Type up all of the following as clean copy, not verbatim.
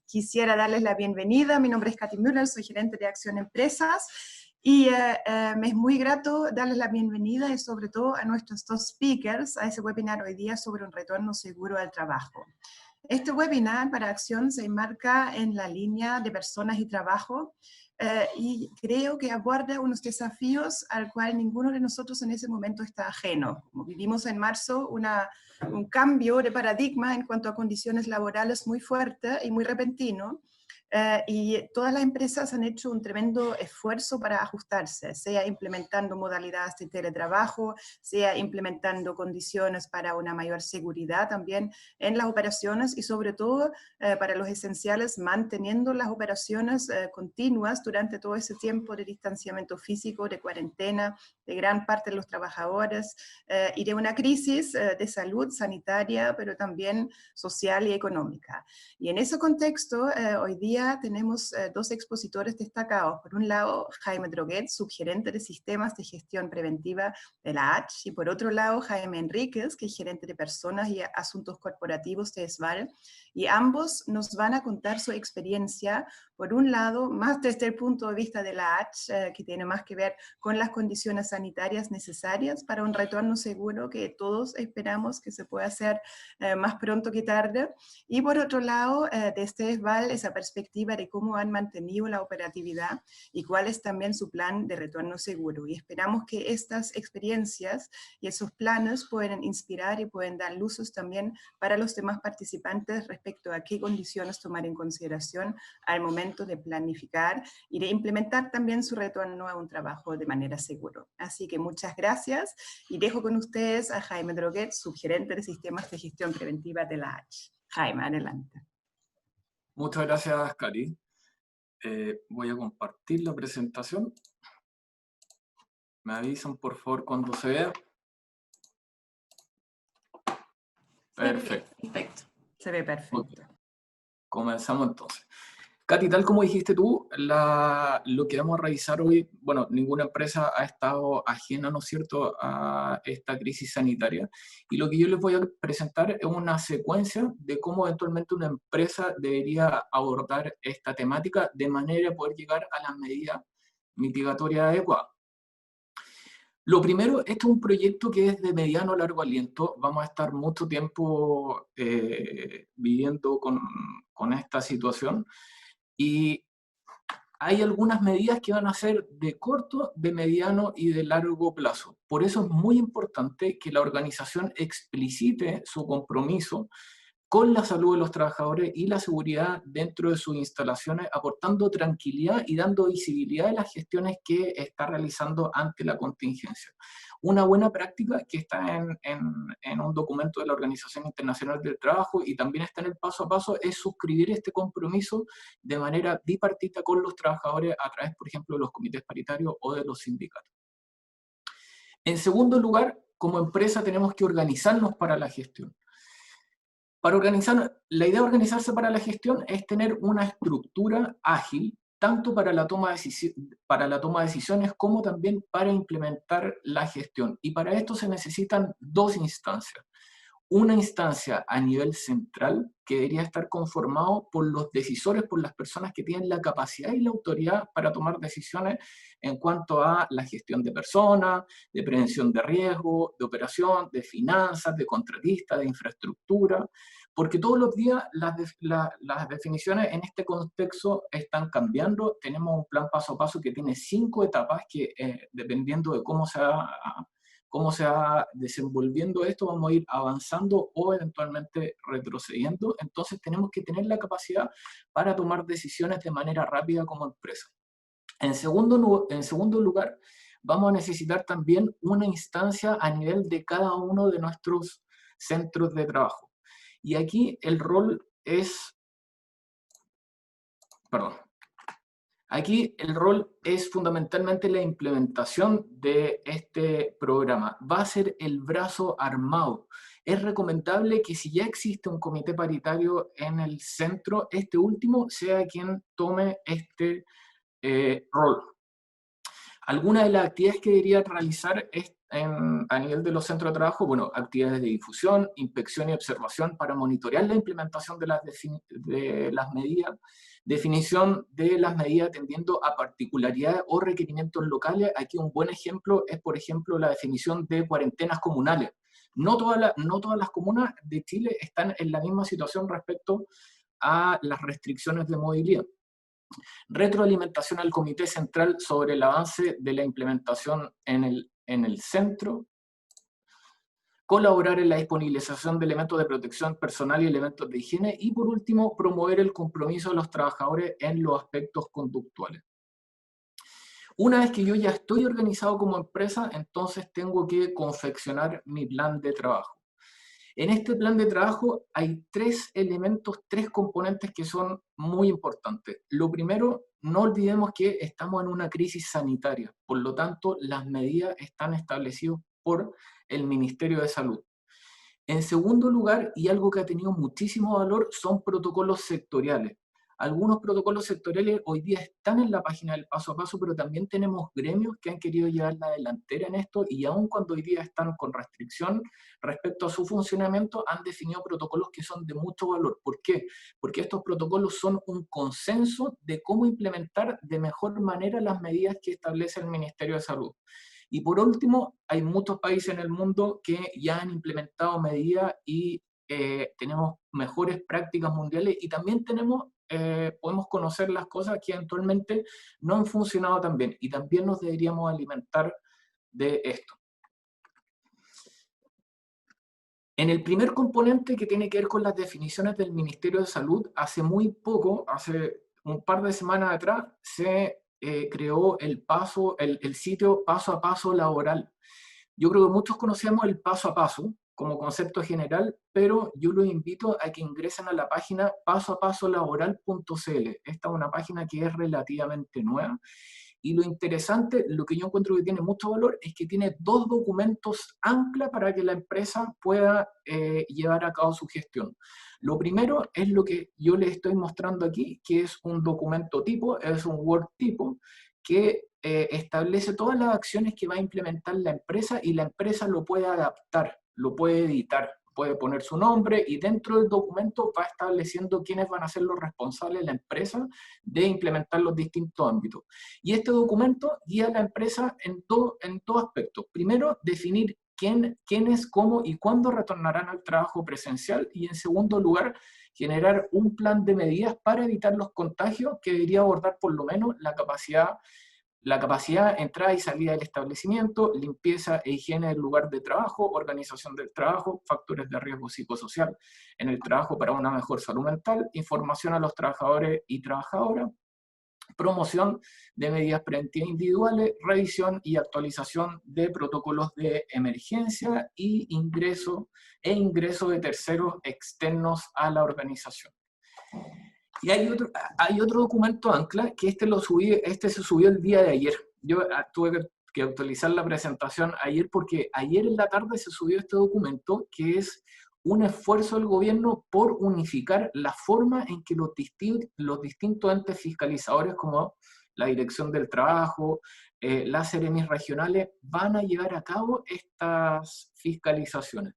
Quisiera darles la bienvenida. Mi nombre es Katy Müller, soy gerente de Acción Empresas. Y me es muy grato darles la bienvenida y sobre todo a nuestros dos speakers a ese webinar hoy día sobre un retorno seguro al trabajo. Este webinar para Acción se enmarca en la línea de personas y trabajo y creo que aborda unos desafíos al cual ninguno de nosotros en ese momento está ajeno. Como vivimos en marzo un cambio de paradigma en cuanto a condiciones laborales muy fuerte y muy repentino. Y todas las empresas han hecho un tremendo esfuerzo para ajustarse, sea implementando modalidades de teletrabajo, sea implementando condiciones para una mayor seguridad también en las operaciones y sobre todo para los esenciales manteniendo las operaciones continuas durante todo ese tiempo de distanciamiento físico, de cuarentena, de gran parte de los trabajadores y de una crisis de salud sanitaria, pero también social y económica. Y en ese contexto, hoy día tenemos dos expositores destacados. Por un lado, Jaime Droguet, subgerente de Sistemas de Gestión Preventiva de la H, y por otro lado, Jaime Enríquez, que es gerente de Personas y Asuntos Corporativos de ESVAL, y ambos nos van a contar su experiencia, por un lado, más desde el punto de vista de la H, que tiene más que ver con las condiciones sanitarias necesarias para un retorno seguro que todos esperamos que se pueda hacer más pronto que tarde, y por otro lado, desde ESVAL, esa perspectiva de cómo han mantenido la operatividad y cuál es también su plan de retorno seguro. Y esperamos que estas experiencias y esos planes pueden inspirar y pueden dar luces también para los demás participantes respecto a qué condiciones tomar en consideración al momento de planificar y de implementar también su retorno a un trabajo de manera segura. Así que muchas gracias y dejo con ustedes a Jaime Droguet, subgerente de Sistemas de Gestión Preventiva de la H. Jaime, adelante. Muchas gracias, Cari. Voy a compartir la presentación. Me avisan, por favor, cuando se vea. Perfecto. Perfecto. Se ve perfecto. Okay. Comenzamos entonces. Katy, tal como dijiste tú, lo que vamos a revisar hoy, bueno, ninguna empresa ha estado ajena, ¿no es cierto?, a esta crisis sanitaria. Y lo que yo les voy a presentar es una secuencia de cómo eventualmente una empresa debería abordar esta temática de manera a poder llegar a las medidas mitigatorias adecuadas. Lo primero, este es un proyecto que es de mediano a largo aliento. Vamos a estar mucho tiempo viviendo con esta situación. Y hay algunas medidas que van a ser de corto, de mediano y de largo plazo. Por eso es muy importante que la organización explicite su compromiso con la salud de los trabajadores y la seguridad dentro de sus instalaciones, aportando tranquilidad y dando visibilidad a las gestiones que está realizando ante la contingencia. Una buena práctica que está en un documento de la Organización Internacional del Trabajo y también está en el paso a paso es suscribir este compromiso de manera bipartita con los trabajadores a través, por ejemplo, de los comités paritarios o de los sindicatos. En segundo lugar, como empresa tenemos que organizarnos para la gestión. La idea de organizarse para la gestión es tener una estructura ágil, tanto para la toma de decisiones como también para implementar la gestión. Y para esto se necesitan dos instancias. Una instancia a nivel central, que debería estar conformado por los decisores, por las personas que tienen la capacidad y la autoridad para tomar decisiones en cuanto a la gestión de personas, de prevención de riesgo, de operación, de finanzas, de contratistas, de infraestructura, porque todos los días las definiciones en este contexto están cambiando. Tenemos un plan paso a paso que tiene 5 etapas que, dependiendo de cómo se va desenvolviendo esto, vamos a ir avanzando o eventualmente retrocediendo. Entonces tenemos que tener la capacidad para tomar decisiones de manera rápida como empresa. En segundo lugar, vamos a necesitar también una instancia a nivel de cada uno de nuestros centros de trabajo. Y aquí el rol es... Perdón. Aquí el rol es fundamentalmente la implementación de este programa. Va a ser el brazo armado. Es recomendable que si ya existe un comité paritario en el centro, este último sea quien tome este rol. Algunas de las actividades que debería realizar a nivel de los centros de trabajo, bueno, actividades de difusión, inspección y observación para monitorear la implementación de las medidas, definición de las medidas atendiendo a particularidades o requerimientos locales. Aquí un buen ejemplo es, por ejemplo, la definición de cuarentenas comunales. No todas las comunas de Chile están en la misma situación respecto a las restricciones de movilidad. Retroalimentación al Comité Central sobre el avance de la implementación en el centro. Colaborar en la disponibilización de elementos de protección personal y elementos de higiene. Y por último, promover el compromiso de los trabajadores en los aspectos conductuales. Una vez que yo ya estoy organizado como empresa, entonces tengo que confeccionar mi plan de trabajo. En este plan de trabajo hay 3 elementos, 3 componentes que son muy importantes. Lo primero, no olvidemos que estamos en una crisis sanitaria, por lo tanto, las medidas están establecidas por el Ministerio de Salud. En segundo lugar, y algo que ha tenido muchísimo valor, son protocolos sectoriales. Algunos protocolos sectoriales hoy día están en la página del paso a paso, pero también tenemos gremios que han querido llevar la delantera en esto y aun cuando hoy día están con restricción respecto a su funcionamiento, han definido protocolos que son de mucho valor. ¿Por qué? Porque estos protocolos son un consenso de cómo implementar de mejor manera las medidas que establece el Ministerio de Salud. Y por último, hay muchos países en el mundo que ya han implementado medidas y tenemos mejores prácticas mundiales y también podemos conocer las cosas que eventualmente no han funcionado tan bien y también nos deberíamos alimentar de esto. En el primer componente que tiene que ver con las definiciones del Ministerio de Salud, hace muy poco, hace un par de semanas atrás, se creó el sitio Paso a Paso Laboral. Yo creo que muchos conocemos el paso a paso como concepto general, pero yo los invito a que ingresen a la página pasoapasolaboral.cl. Esta es una página que es relativamente nueva. Y lo interesante, lo que yo encuentro que tiene mucho valor, es que tiene 2 documentos ancla para que la empresa pueda llevar a cabo su gestión. Lo primero es lo que yo les estoy mostrando aquí, que es un documento tipo, es un Word tipo, que establece todas las acciones que va a implementar la empresa y la empresa lo puede adaptar, lo puede editar, puede poner su nombre y dentro del documento va estableciendo quiénes van a ser los responsables de la empresa de implementar los distintos ámbitos. Y este documento guía a la empresa en todo aspecto. Primero, definir quiénes, cómo y cuándo retornarán al trabajo presencial y en segundo lugar, generar un plan de medidas para evitar los contagios que debería abordar por lo menos la capacidad, entrada y salida del establecimiento, limpieza e higiene del lugar de trabajo, organización del trabajo, factores de riesgo psicosocial en el trabajo para una mejor salud mental, información a los trabajadores y trabajadoras, promoción de medidas preventivas individuales, revisión y actualización de protocolos de emergencia y ingreso de terceros externos a la organización. Y hay otro documento ancla, que este se subió el día de ayer. Yo tuve que actualizar la presentación ayer porque ayer en la tarde se subió este documento, que es un esfuerzo del gobierno por unificar la forma en que los distintos entes fiscalizadores, como la Dirección del Trabajo, las Seremis regionales, van a llevar a cabo estas fiscalizaciones.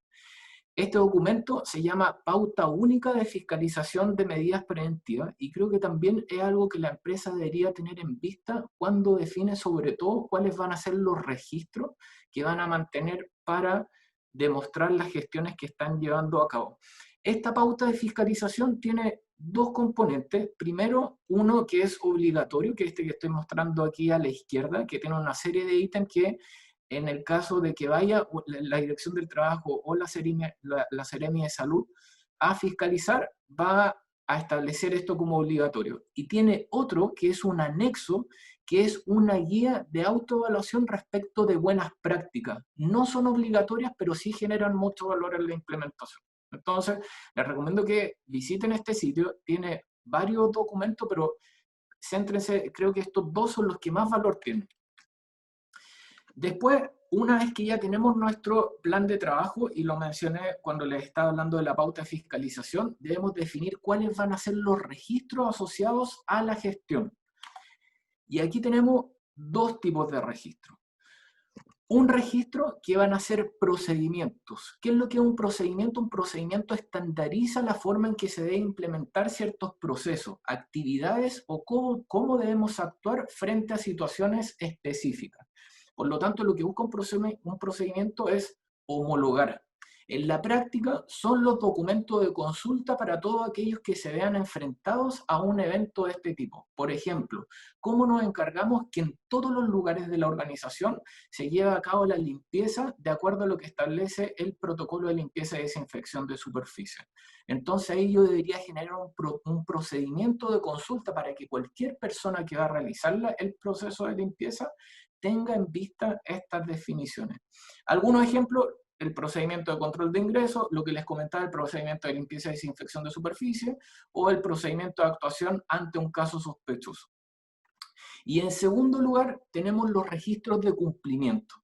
Este documento se llama Pauta Única de Fiscalización de Medidas Preventivas y creo que también es algo que la empresa debería tener en vista cuando define sobre todo cuáles van a ser los registros que van a mantener para demostrar las gestiones que están llevando a cabo. Esta pauta de fiscalización tiene 2 componentes. Primero, uno que es obligatorio, que es este que estoy mostrando aquí a la izquierda, que tiene una serie de ítems que en el caso de que vaya la Dirección del Trabajo o la Seremi de Salud a fiscalizar, va a establecer esto como obligatorio. Y tiene otro que es un anexo, que es una guía de autoevaluación respecto de buenas prácticas. No son obligatorias, pero sí generan mucho valor en la implementación. Entonces, les recomiendo que visiten este sitio. Tiene varios documentos, pero céntrense, creo que estos 2 son los que más valor tienen. Después, una vez que ya tenemos nuestro plan de trabajo, y lo mencioné cuando les estaba hablando de la pauta de fiscalización, debemos definir cuáles van a ser los registros asociados a la gestión. Y aquí tenemos 2 tipos de registros. un registro que van a ser procedimientos. ¿Qué es lo que es un procedimiento? Un procedimiento estandariza la forma en que se deben implementar ciertos procesos, actividades o cómo debemos actuar frente a situaciones específicas. Por lo tanto, lo que busca un procedimiento es homologar. En la práctica, son los documentos de consulta para todos aquellos que se vean enfrentados a un evento de este tipo. Por ejemplo, ¿cómo nos encargamos que en todos los lugares de la organización se lleve a cabo la limpieza de acuerdo a lo que establece el protocolo de limpieza y desinfección de superficie? Entonces ahí yo debería generar un procedimiento de consulta para que cualquier persona que va a realizar el proceso de limpieza tenga en vista estas definiciones. Algunos ejemplos: el procedimiento de control de ingresos, lo que les comentaba, el procedimiento de limpieza y desinfección de superficie, o el procedimiento de actuación ante un caso sospechoso. Y en segundo lugar, tenemos los registros de cumplimiento.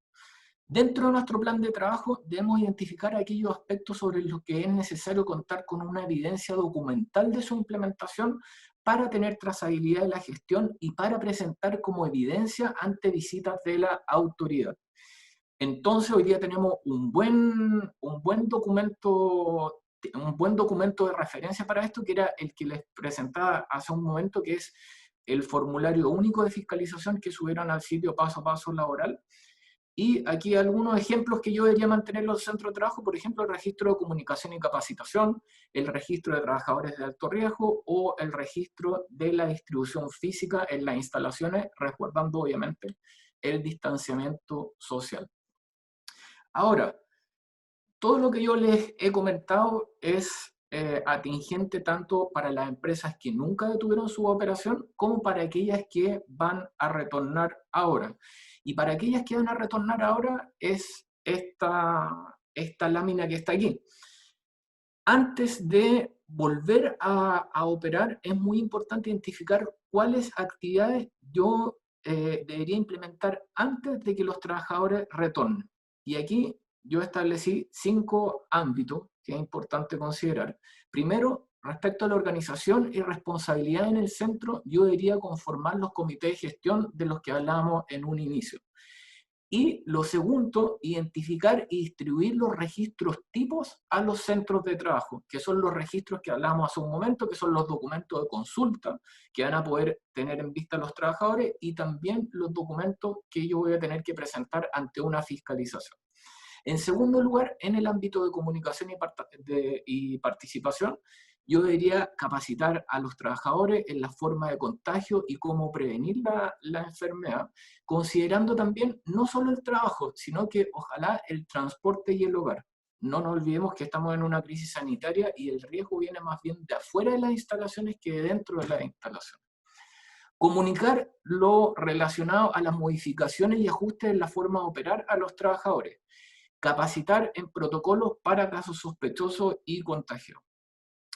Dentro de nuestro plan de trabajo debemos identificar aquellos aspectos sobre los que es necesario contar con una evidencia documental de su implementación para tener trazabilidad de la gestión y para presentar como evidencia ante visitas de la autoridad. Entonces hoy día tenemos un buen documento de referencia para esto, que era el que les presentaba hace un momento, que es el formulario único de fiscalización que subieron al sitio Paso a Paso Laboral. Y aquí algunos ejemplos que yo debería mantener en los centros de trabajo: por ejemplo, el registro de comunicación y capacitación, el registro de trabajadores de alto riesgo o el registro de la distribución física en las instalaciones, resguardando obviamente el distanciamiento social. Ahora, todo lo que yo les he comentado es atingente tanto para las empresas que nunca detuvieron su operación como para aquellas que van a retornar ahora. Y para aquellas que van a retornar ahora es esta lámina que está aquí. Antes de volver a operar, es muy importante identificar cuáles actividades yo debería implementar antes de que los trabajadores retornen. Y aquí yo establecí 5 ámbitos que es importante considerar. Primero, respecto a la organización y responsabilidad en el centro, yo debería conformar los comités de gestión de los que hablábamos en un inicio. Y lo segundo, identificar y distribuir los registros tipos a los centros de trabajo, que son los registros que hablábamos hace un momento, que son los documentos de consulta que van a poder tener en vista los trabajadores, y también los documentos que yo voy a tener que presentar ante una fiscalización. En segundo lugar, en el ámbito de comunicación y participación, yo debería capacitar a los trabajadores en la forma de contagio y cómo prevenir la enfermedad, considerando también no solo el trabajo, sino que ojalá el transporte y el hogar. No nos olvidemos que estamos en una crisis sanitaria y el riesgo viene más bien de afuera de las instalaciones que de dentro de las instalaciones. Comunicar lo relacionado a las modificaciones y ajustes en la forma de operar a los trabajadores. Capacitar en protocolos para casos sospechosos y contagios.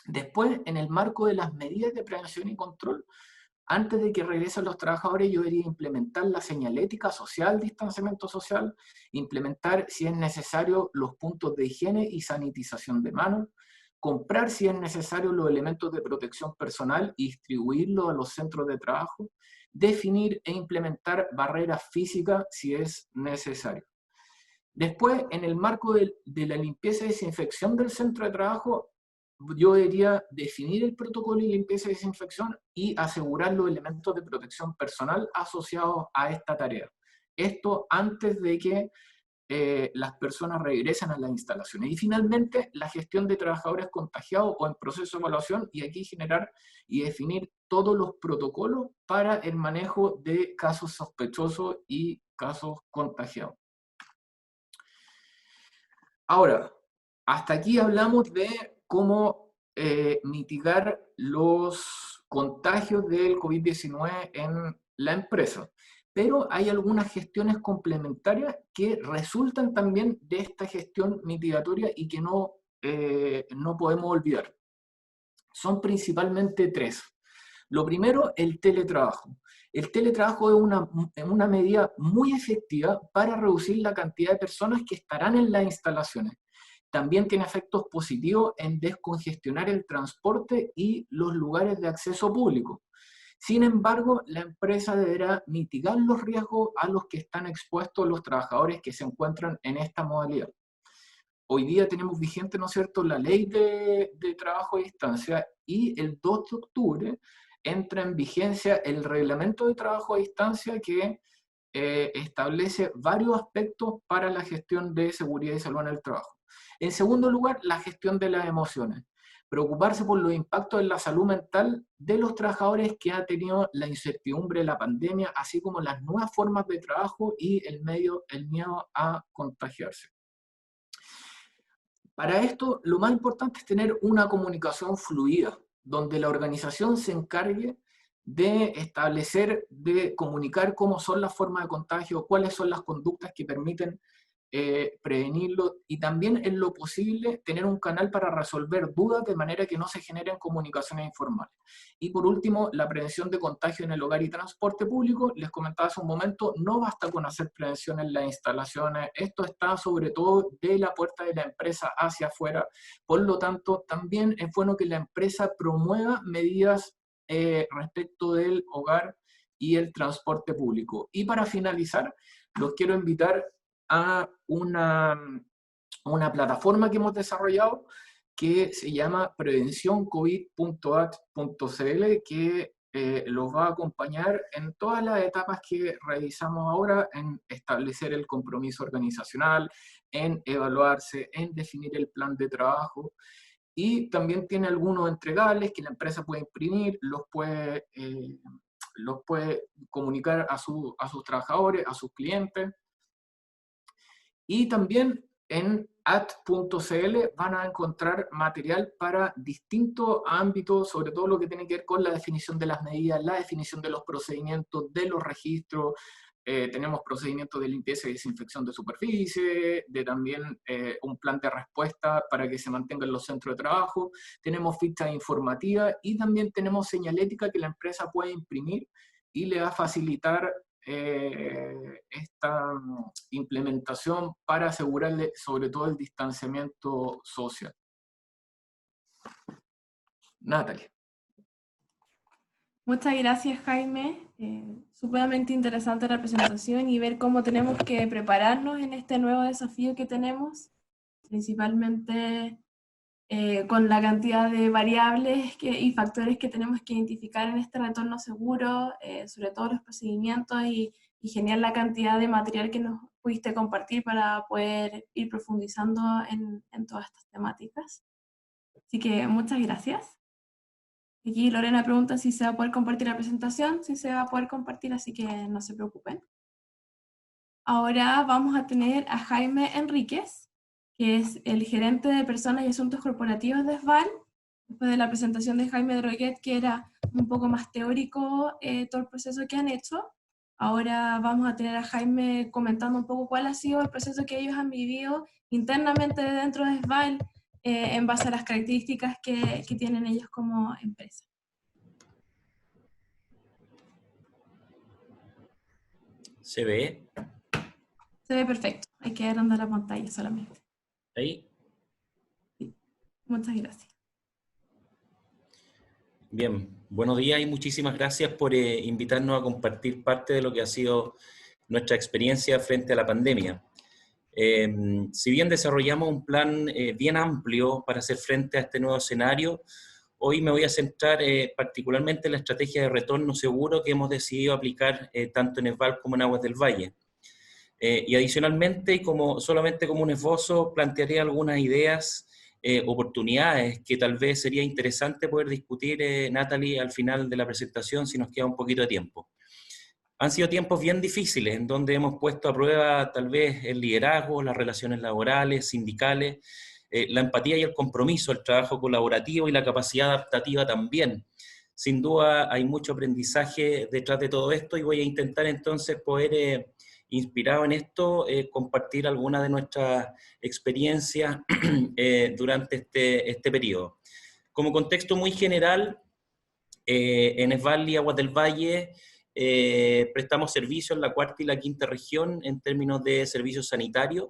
Después, en el marco de las medidas de prevención y control, antes de que regresen los trabajadores, yo debería implementar la señalética social, distanciamiento social, implementar, si es necesario, los puntos de higiene y sanitización de manos, comprar, si es necesario, los elementos de protección personal y distribuirlos a los centros de trabajo, definir e implementar barreras físicas, si es necesario. Después, en el marco de la limpieza y desinfección del centro de trabajo, yo debería definir el protocolo de limpieza y desinfección y asegurar los elementos de protección personal asociados a esta tarea. Esto antes de que las personas regresen a las instalaciones. Y finalmente, la gestión de trabajadores contagiados o en proceso de evaluación, y aquí generar y definir todos los protocolos para el manejo de casos sospechosos y casos contagiados. Ahora, hasta aquí hablamos de cómo mitigar los contagios del COVID-19 en la empresa. Pero hay algunas gestiones complementarias que resultan también de esta gestión mitigatoria y que no podemos olvidar. Son principalmente 3. Lo primero, el teletrabajo. El teletrabajo es una medida muy efectiva para reducir la cantidad de personas que estarán en las instalaciones. También tiene efectos positivos en descongestionar el transporte y los lugares de acceso público. Sin embargo, la empresa deberá mitigar los riesgos a los que están expuestos los trabajadores que se encuentran en esta modalidad. Hoy día tenemos vigente, ¿no es cierto?, la ley de trabajo a distancia, y el 2 de octubre entra en vigencia el reglamento de trabajo a distancia que establece varios aspectos para la gestión de seguridad y salud en el trabajo. En segundo lugar, la gestión de las emociones. Preocuparse por los impactos en la salud mental de los trabajadores que ha tenido la incertidumbre de la pandemia, así como las nuevas formas de trabajo y el miedo a contagiarse. Para esto, lo más importante es tener una comunicación fluida, donde la organización se encargue de establecer, de comunicar cómo son las formas de contagio, cuáles son las conductas que permiten prevenirlo, y también en lo posible tener un canal para resolver dudas de manera que no se generen comunicaciones informales. Y por último, la prevención de contagio en el hogar y transporte público. Les comentaba hace un momento, no basta con hacer prevención en las instalaciones, esto está sobre todo de la puerta de la empresa hacia afuera. Por lo tanto, también es bueno que la empresa promueva medidas respecto del hogar y el transporte público. Y para finalizar, los quiero invitar a una plataforma que hemos desarrollado que se llama prevencioncovid.at.cl, que los va a acompañar en todas las etapas que realizamos ahora, en establecer el compromiso organizacional, en evaluarse, en definir el plan de trabajo, y también tiene algunos entregables que la empresa puede imprimir, los puede comunicar a sus trabajadores, a sus clientes. Y también en at.cl van a encontrar material para distintos ámbitos, sobre todo lo que tiene que ver con la definición de las medidas, la definición de los procedimientos, de los registros. Tenemos procedimientos de limpieza y desinfección de superficie, de también un plan de respuesta para que se mantengan los centros de trabajo. Tenemos fichas informativas y también tenemos señalética que la empresa puede imprimir y le va a facilitar esta implementación para asegurarle sobre todo el distanciamiento social. Natalie. Muchas gracias, Jaime. Sumamente interesante la presentación y ver cómo tenemos que prepararnos en este nuevo desafío que tenemos, principalmente con la cantidad de variables y factores que tenemos que identificar en este retorno seguro, sobre todo los procedimientos, y genial la cantidad de material que nos pudiste compartir para poder ir profundizando en todas estas temáticas. Así que muchas gracias. Aquí Lorena pregunta si se va a poder compartir la presentación. Sí, se va a poder compartir, así que no se preocupen. Ahora vamos a tener a Jaime Enríquez, que es el gerente de Personas y Asuntos Corporativos de SVAL, después de la presentación de Jaime Droguet, que era un poco más teórico todo el proceso que han hecho. Ahora vamos a tener a Jaime comentando un poco cuál ha sido el proceso que ellos han vivido internamente dentro de SVAL, en base a las características que tienen ellos como empresa. ¿Se ve? Se ve perfecto, hay que agrandar la pantalla solamente. ¿Ahí? Sí. Muchas gracias. Bien, buenos días y muchísimas gracias por invitarnos a compartir parte de lo que ha sido nuestra experiencia frente a la pandemia. Si bien desarrollamos un plan bien amplio para hacer frente a este nuevo escenario, hoy me voy a centrar particularmente en la estrategia de retorno seguro que hemos decidido aplicar tanto en SVAL como en Aguas del Valle. Y adicionalmente, y solamente como un esbozo, plantearé algunas ideas, oportunidades que tal vez sería interesante poder discutir, Natalie, al final de la presentación, si nos queda un poquito de tiempo. Han sido tiempos bien difíciles, en donde hemos puesto a prueba tal vez el liderazgo, las relaciones laborales, sindicales, la empatía y el compromiso, el trabajo colaborativo y la capacidad adaptativa también. Sin duda hay mucho aprendizaje detrás de todo esto y voy a intentar entonces poder, inspirado en esto, compartir algunas de nuestras experiencias durante este periodo. Como contexto muy general, en SVAL y Aguas del Valle prestamos servicios en la cuarta y la quinta región en términos de servicios sanitarios.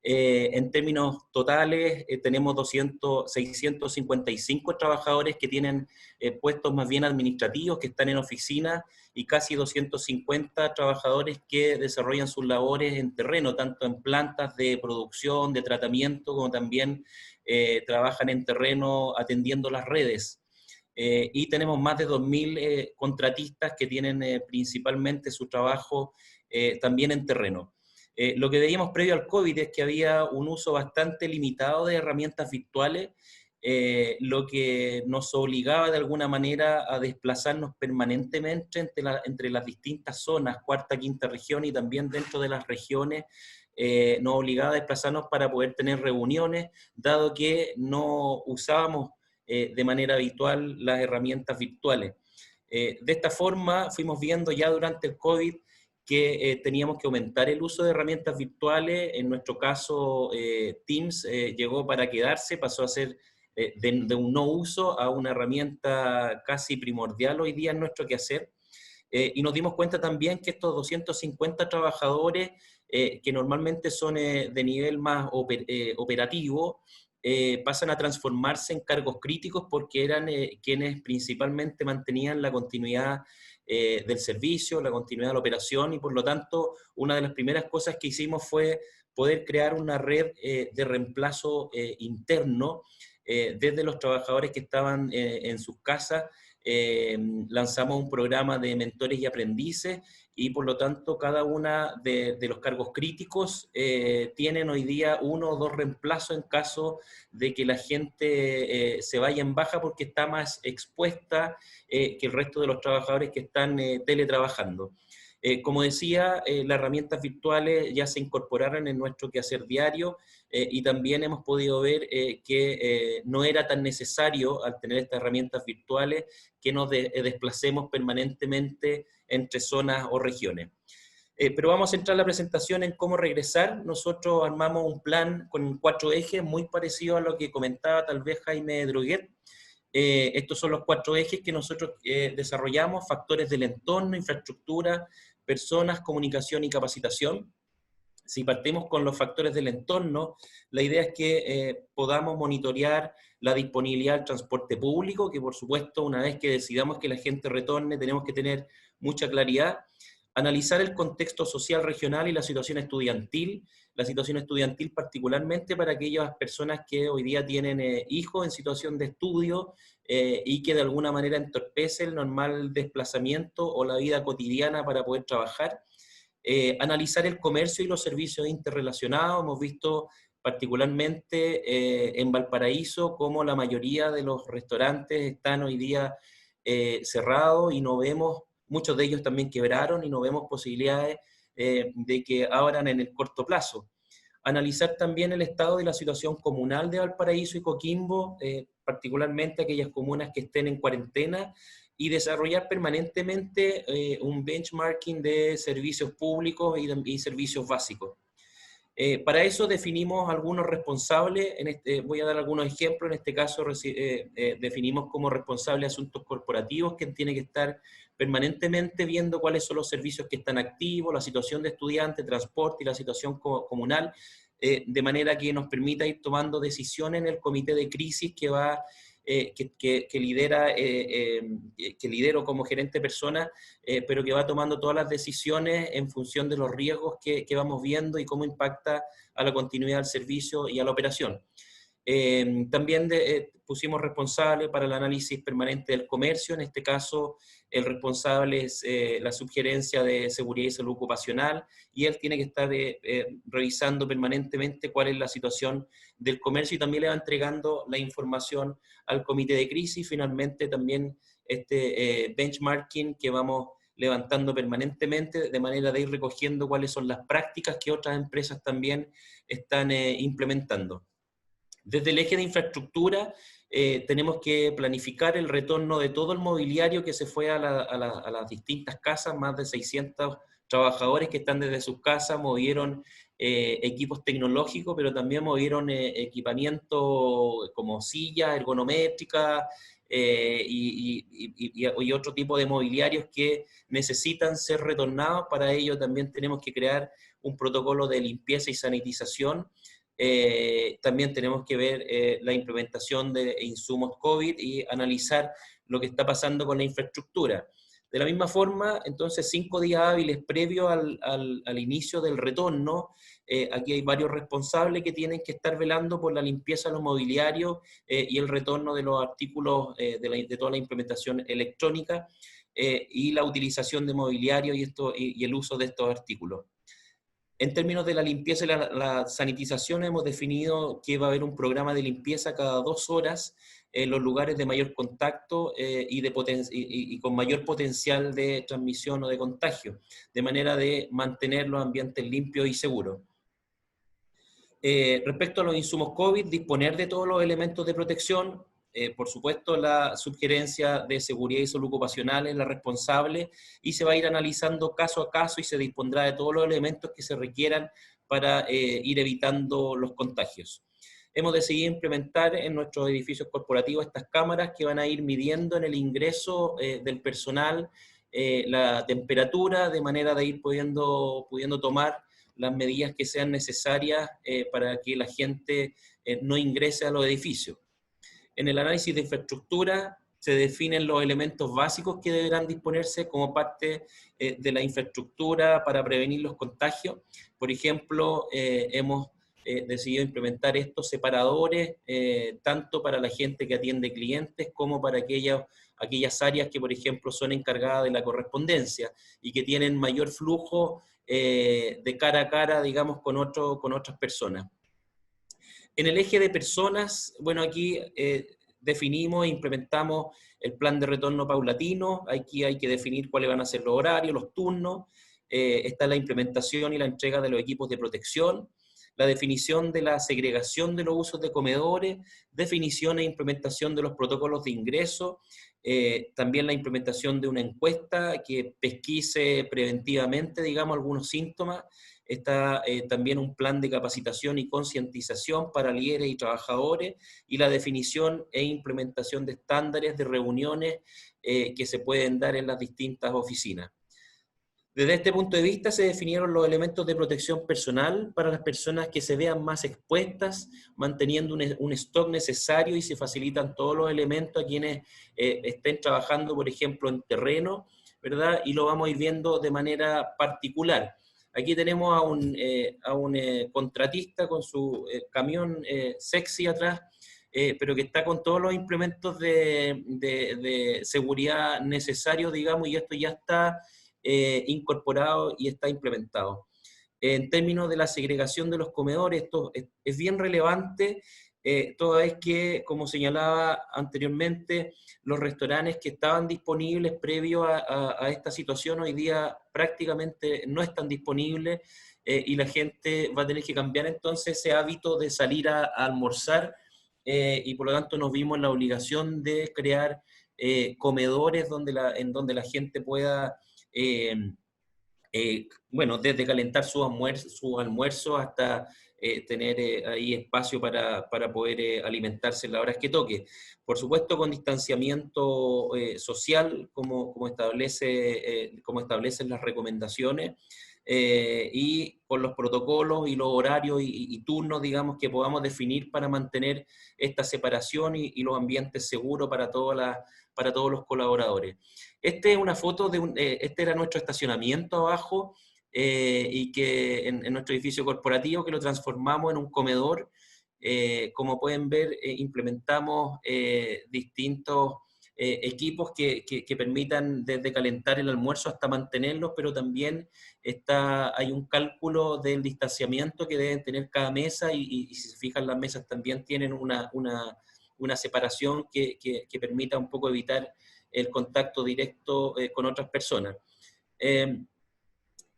En términos totales, tenemos 655 trabajadores que tienen puestos más bien administrativos, que están en oficina, y casi 250 trabajadores que desarrollan sus labores en terreno, tanto en plantas de producción, de tratamiento, como también trabajan en terreno atendiendo las redes. Y tenemos más de 2.000 contratistas que tienen principalmente su trabajo también en terreno. Lo que veíamos previo al COVID es que había un uso bastante limitado de herramientas virtuales, lo que nos obligaba de alguna manera a desplazarnos permanentemente entre las distintas zonas, cuarta, quinta región, y también dentro de las regiones, nos obligaba a desplazarnos para poder tener reuniones, dado que no usábamos de manera habitual las herramientas virtuales. De esta forma fuimos viendo ya durante el COVID que teníamos que aumentar el uso de herramientas virtuales. En nuestro caso, Teams llegó para quedarse, pasó a ser de un no uso a una herramienta casi primordial hoy día en nuestro quehacer. Y nos dimos cuenta también que estos 250 trabajadores, que normalmente son de nivel más operativo, pasan a transformarse en cargos críticos porque eran quienes principalmente mantenían la continuidad del servicio, la continuidad de la operación, y por lo tanto una de las primeras cosas que hicimos fue poder crear una red de reemplazo interno desde los trabajadores que estaban en sus casas. Lanzamos un programa de mentores y aprendices, y por lo tanto cada una de los cargos críticos tienen hoy día 1 o 2 reemplazos en caso de que la gente se vaya en baja porque está más expuesta que el resto de los trabajadores que están teletrabajando. Como decía, las herramientas virtuales ya se incorporaron en nuestro quehacer diario, y también hemos podido ver que no era tan necesario, al tener estas herramientas virtuales, que nos desplacemos permanentemente entre zonas o regiones. Pero vamos a entrar a la presentación en cómo regresar. Nosotros armamos un plan con 4 ejes, muy parecido a lo que comentaba tal vez Jaime Droguet. Estos son los 4 ejes que nosotros desarrollamos: factores del entorno, infraestructura, personas, comunicación y capacitación. Si partimos con los factores del entorno, la idea es que podamos monitorear la disponibilidad del transporte público, que por supuesto una vez que decidamos que la gente retorne tenemos que tener mucha claridad. Analizar el contexto social regional y la situación estudiantil particularmente para aquellas personas que hoy día tienen hijos en situación de estudio y que de alguna manera entorpece el normal desplazamiento o la vida cotidiana para poder trabajar. Analizar el comercio y los servicios interrelacionados. Hemos visto particularmente en Valparaíso cómo la mayoría de los restaurantes están hoy día cerrados, y no vemos, muchos de ellos también quebraron, y no vemos posibilidades de que abran en el corto plazo. Analizar también el estado de la situación comunal de Valparaíso y Coquimbo, particularmente aquellas comunas que estén en cuarentena, y desarrollar permanentemente un benchmarking de servicios públicos y servicios básicos. Para eso definimos algunos responsables. Voy a dar algunos ejemplos. En este caso definimos como responsable de asuntos corporativos, quien tiene que estar permanentemente viendo cuáles son los servicios que están activos, la situación de estudiantes, transporte y la situación comunal, de manera que nos permita ir tomando decisiones en el comité de crisis que lidero como gerente persona, pero que va tomando todas las decisiones en función de los riesgos que vamos viendo y cómo impacta a la continuidad del servicio y a la operación. También pusimos responsable para el análisis permanente del comercio. En este caso, el responsable es la Subgerencia de Seguridad y Salud Ocupacional, y él tiene que estar revisando permanentemente cuál es la situación del comercio, y también le va entregando la información al comité de crisis. Finalmente, también benchmarking que vamos levantando permanentemente, de manera de ir recogiendo cuáles son las prácticas que otras empresas también están implementando. Desde el eje de infraestructura, tenemos que planificar el retorno de todo el mobiliario que se fue a las distintas casas. Más de 600 trabajadores que están desde sus casas movieron equipos tecnológicos, pero también movieron equipamiento como sillas ergonométricas y otro tipo de mobiliarios que necesitan ser retornados. Para ello también tenemos que crear un protocolo de limpieza y sanitización, También tenemos que ver la implementación de insumos COVID y analizar lo que está pasando con la infraestructura. De la misma forma, entonces, 5 días hábiles previo al inicio del retorno, aquí hay varios responsables que tienen que estar velando por la limpieza de los mobiliarios y el retorno de los artículos de toda la implementación electrónica y la utilización de mobiliario y el uso de estos artículos. En términos de la limpieza y la sanitización, hemos definido que va a haber un programa de limpieza cada 2 horas en los lugares de mayor contacto y con mayor potencial de transmisión o de contagio, de manera de mantener los ambientes limpios y seguros. Respecto a los insumos COVID, disponer de todos los elementos de protección. Por supuesto, la sugerencia de seguridad y salud ocupacional es la responsable y se va a ir analizando caso a caso y se dispondrá de todos los elementos que se requieran para ir evitando los contagios. Hemos decidido implementar en nuestros edificios corporativos estas cámaras que van a ir midiendo en el ingreso del personal la temperatura, de manera de ir pudiendo tomar las medidas que sean necesarias para que la gente no ingrese a los edificios. En el análisis de infraestructura se definen los elementos básicos que deberán disponerse como parte de la infraestructura para prevenir los contagios. Por ejemplo, hemos decidido implementar estos separadores tanto para la gente que atiende clientes como para aquellas áreas que, por ejemplo, son encargadas de la correspondencia y que tienen mayor flujo de cara a cara, digamos, con otras personas. En el eje de personas, bueno, aquí definimos e implementamos el plan de retorno paulatino. Aquí hay que definir cuáles van a ser los horarios, los turnos. Está la implementación y la entrega de los equipos de protección, la definición de la segregación de los usos de comedores, definición e implementación de los protocolos de ingreso, también la implementación de una encuesta que pesquise preventivamente, digamos, algunos síntomas. Está también un plan de capacitación y concientización para líderes y trabajadores y la definición e implementación de estándares de reuniones que se pueden dar en las distintas oficinas. Desde este punto de vista se definieron los elementos de protección personal para las personas que se vean más expuestas, manteniendo un stock necesario y se facilitan todos los elementos a quienes estén trabajando, por ejemplo, en terreno, ¿verdad? Y lo vamos a ir viendo de manera particular. Aquí tenemos a un contratista con su camión sexy atrás, pero que está con todos los implementos de seguridad necesarios, digamos, y esto ya está incorporado y está implementado. En términos de la segregación de los comedores, esto es bien relevante, toda vez que, como señalaba anteriormente, los restaurantes que estaban disponibles previo a esta situación hoy día prácticamente no están disponibles y la gente va a tener que cambiar entonces ese hábito de salir a almorzar y por lo tanto nos vimos en la obligación de crear comedores en donde la gente pueda bueno, desde calentar su almuerzo hasta tener ahí espacio para poder alimentarse en las horas que toque. Por supuesto, con distanciamiento social, como establecen las recomendaciones, y con los protocolos y los horarios y turnos, digamos, que podamos definir para mantener esta separación y los ambientes seguros para todos los colaboradores. Esta es una foto este era nuestro estacionamiento abajo, y que en nuestro edificio corporativo, que lo transformamos en un comedor. Como pueden ver, implementamos distintos equipos que permitan desde calentar el almuerzo hasta mantenerlos, pero también hay un cálculo del distanciamiento que deben tener cada mesa y si se fijan, las mesas también tienen una separación que permita un poco evitar el contacto directo con otras personas.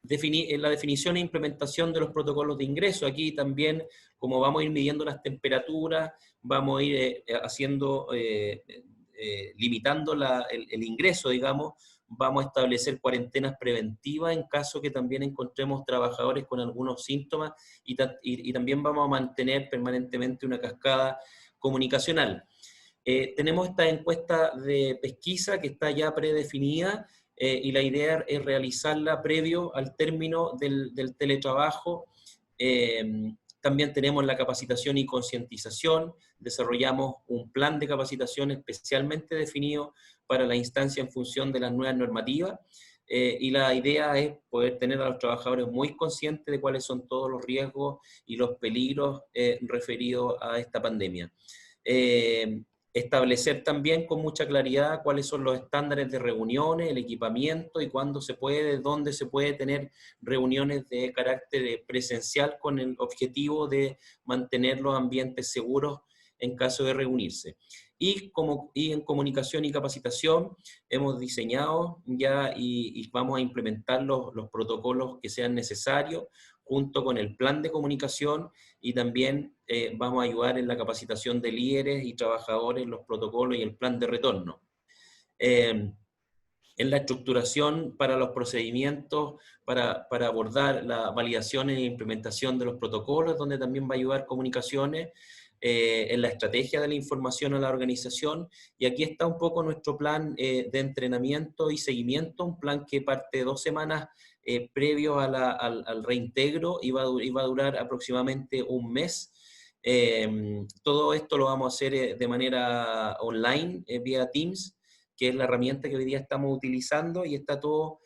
La definición e implementación de los protocolos de ingreso. Aquí también, como vamos a ir midiendo las temperaturas, vamos a ir limitando el ingreso, digamos, vamos a establecer cuarentenas preventivas en caso que también encontremos trabajadores con algunos síntomas y también vamos a mantener permanentemente una cascada comunicacional. Tenemos esta encuesta de pesquisa que está ya predefinida, y la idea es realizarla previo al término del teletrabajo. También tenemos la capacitación y concientización. Desarrollamos un plan de capacitación especialmente definido para la instancia en función de las nuevas normativas. Y la idea es poder tener a los trabajadores muy conscientes de cuáles son todos los riesgos y los peligros referidos a esta pandemia. Establecer también con mucha claridad cuáles son los estándares de reuniones, el equipamiento y cuándo se puede, dónde se puede tener reuniones de carácter presencial con el objetivo de mantener los ambientes seguros en caso de reunirse. Y en comunicación y capacitación hemos diseñado ya y vamos a implementar los protocolos que sean necesarios junto con el plan de comunicación, y también vamos a ayudar en la capacitación de líderes y trabajadores, los protocolos y el plan de retorno. En la estructuración para los procedimientos, para abordar la validación e implementación de los protocolos, donde también va a ayudar comunicaciones, en la estrategia de la información a la organización, y aquí está un poco nuestro plan de entrenamiento y seguimiento, un plan que parte de 2 semanas previo al reintegro y va a durar aproximadamente un mes. Todo esto lo vamos a hacer de manera online, vía Teams, que es la herramienta que hoy día estamos utilizando, y está todo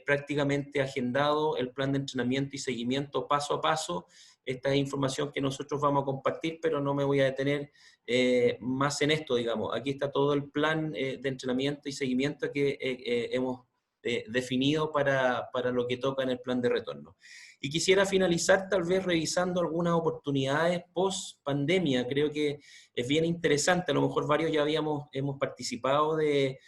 prácticamente agendado, el plan de entrenamiento y seguimiento paso a paso. Esta es información que nosotros vamos a compartir, pero no me voy a detener más en esto, digamos. Aquí está todo el plan de entrenamiento y seguimiento que hemos definido para lo que toca en el plan de retorno. Y quisiera finalizar tal vez revisando algunas oportunidades post pandemia. Creo que es bien interesante, a lo mejor varios ya hemos participado de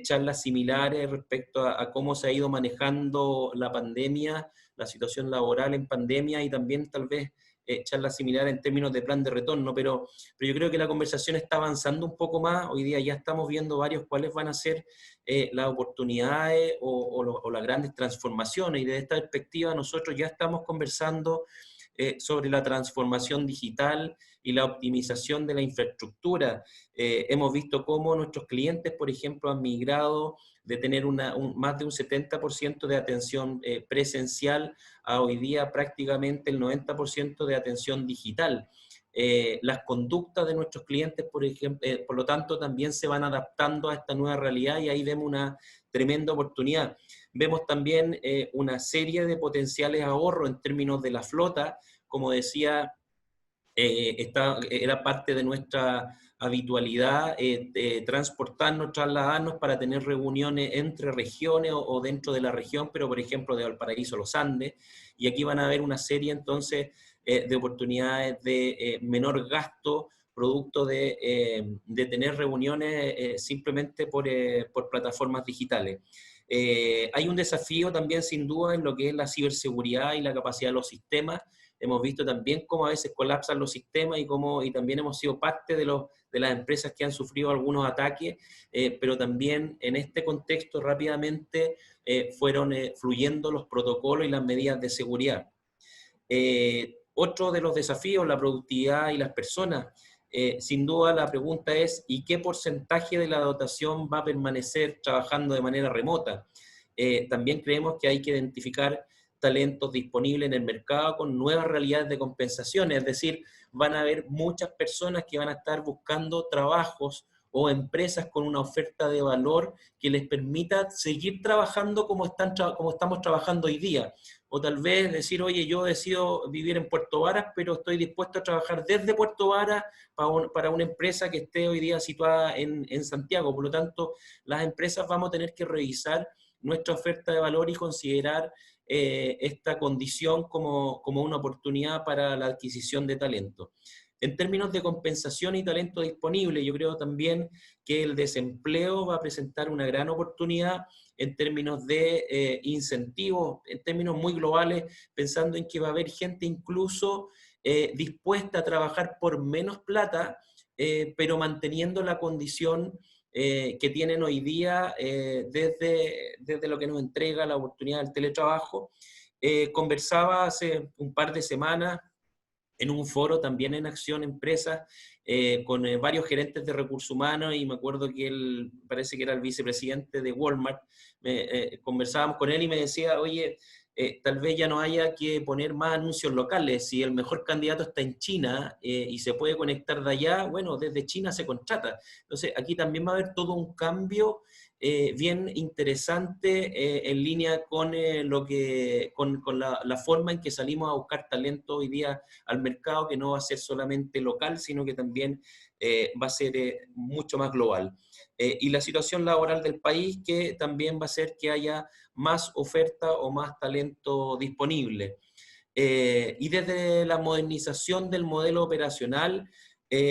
charlas similares respecto a cómo se ha ido manejando la pandemia, la situación laboral en pandemia, y también tal vez charlas similares en términos de plan de retorno, pero yo creo que la conversación está avanzando un poco más. Hoy día ya estamos viendo varios cuáles van a ser las oportunidades o las grandes transformaciones, y desde esta perspectiva nosotros ya estamos conversando sobre la transformación digital y la optimización de la infraestructura. Hemos visto cómo nuestros clientes, por ejemplo, han migrado de tener más de un 70% de atención presencial a hoy día prácticamente el 90% de atención digital. Las conductas de nuestros clientes, por ejemplo, por lo tanto, también se van adaptando a esta nueva realidad, y ahí vemos una tremenda oportunidad. Vemos también una serie de potenciales ahorros en términos de la flota. Como decía, era parte de nuestra habitualidad transportarnos, trasladarnos para tener reuniones entre regiones o dentro de la región, pero por ejemplo de Valparaíso a los Andes, y aquí van a haber una serie entonces de oportunidades de menor gasto, producto de tener reuniones simplemente por plataformas digitales. Hay un desafío también sin duda en lo que es la ciberseguridad y la capacidad de los sistemas. Hemos visto también cómo a veces colapsan los sistemas y también hemos sido parte de las empresas que han sufrido algunos ataques, pero también en este contexto rápidamente fueron fluyendo los protocolos y las medidas de seguridad. Otro de los desafíos, la productividad y las personas. Sin duda la pregunta es, ¿y qué porcentaje de la dotación va a permanecer trabajando de manera remota? También creemos que hay que identificar talentos disponibles en el mercado con nuevas realidades de compensación, es decir, van a haber muchas personas que van a estar buscando trabajos o empresas con una oferta de valor que les permita seguir trabajando como estamos trabajando hoy día. O tal vez decir, oye, yo decido vivir en Puerto Varas, pero estoy dispuesto a trabajar desde Puerto Varas para una empresa que esté hoy día situada en Santiago. Por lo tanto, las empresas vamos a tener que revisar nuestra oferta de valor y considerar esta condición como una oportunidad para la adquisición de talento. En términos de compensación y talento disponible, yo creo también que el desempleo va a presentar una gran oportunidad en términos de incentivos, en términos muy globales, pensando en que va a haber gente incluso dispuesta a trabajar por menos plata, pero manteniendo la condición que tienen hoy día desde lo que nos entrega la oportunidad del teletrabajo. Conversaba hace un par de semanas en un foro también en Acción Empresas con varios gerentes de recursos humanos, y me acuerdo que él, parece que era el vicepresidente de Walmart, conversábamos con él y me decía, oye, tal vez ya no haya que poner más anuncios locales. Si el mejor candidato está en China y se puede conectar de allá, bueno, desde China se contrata. Entonces, aquí también va a haber todo un cambio bien interesante en línea con, con la forma en que salimos a buscar talento hoy día al mercado, que no va a ser solamente local, sino que también va a ser mucho más global. Y la situación laboral del país, que también va a hacer que haya más oferta o más talento disponible. Y desde la modernización del modelo operacional,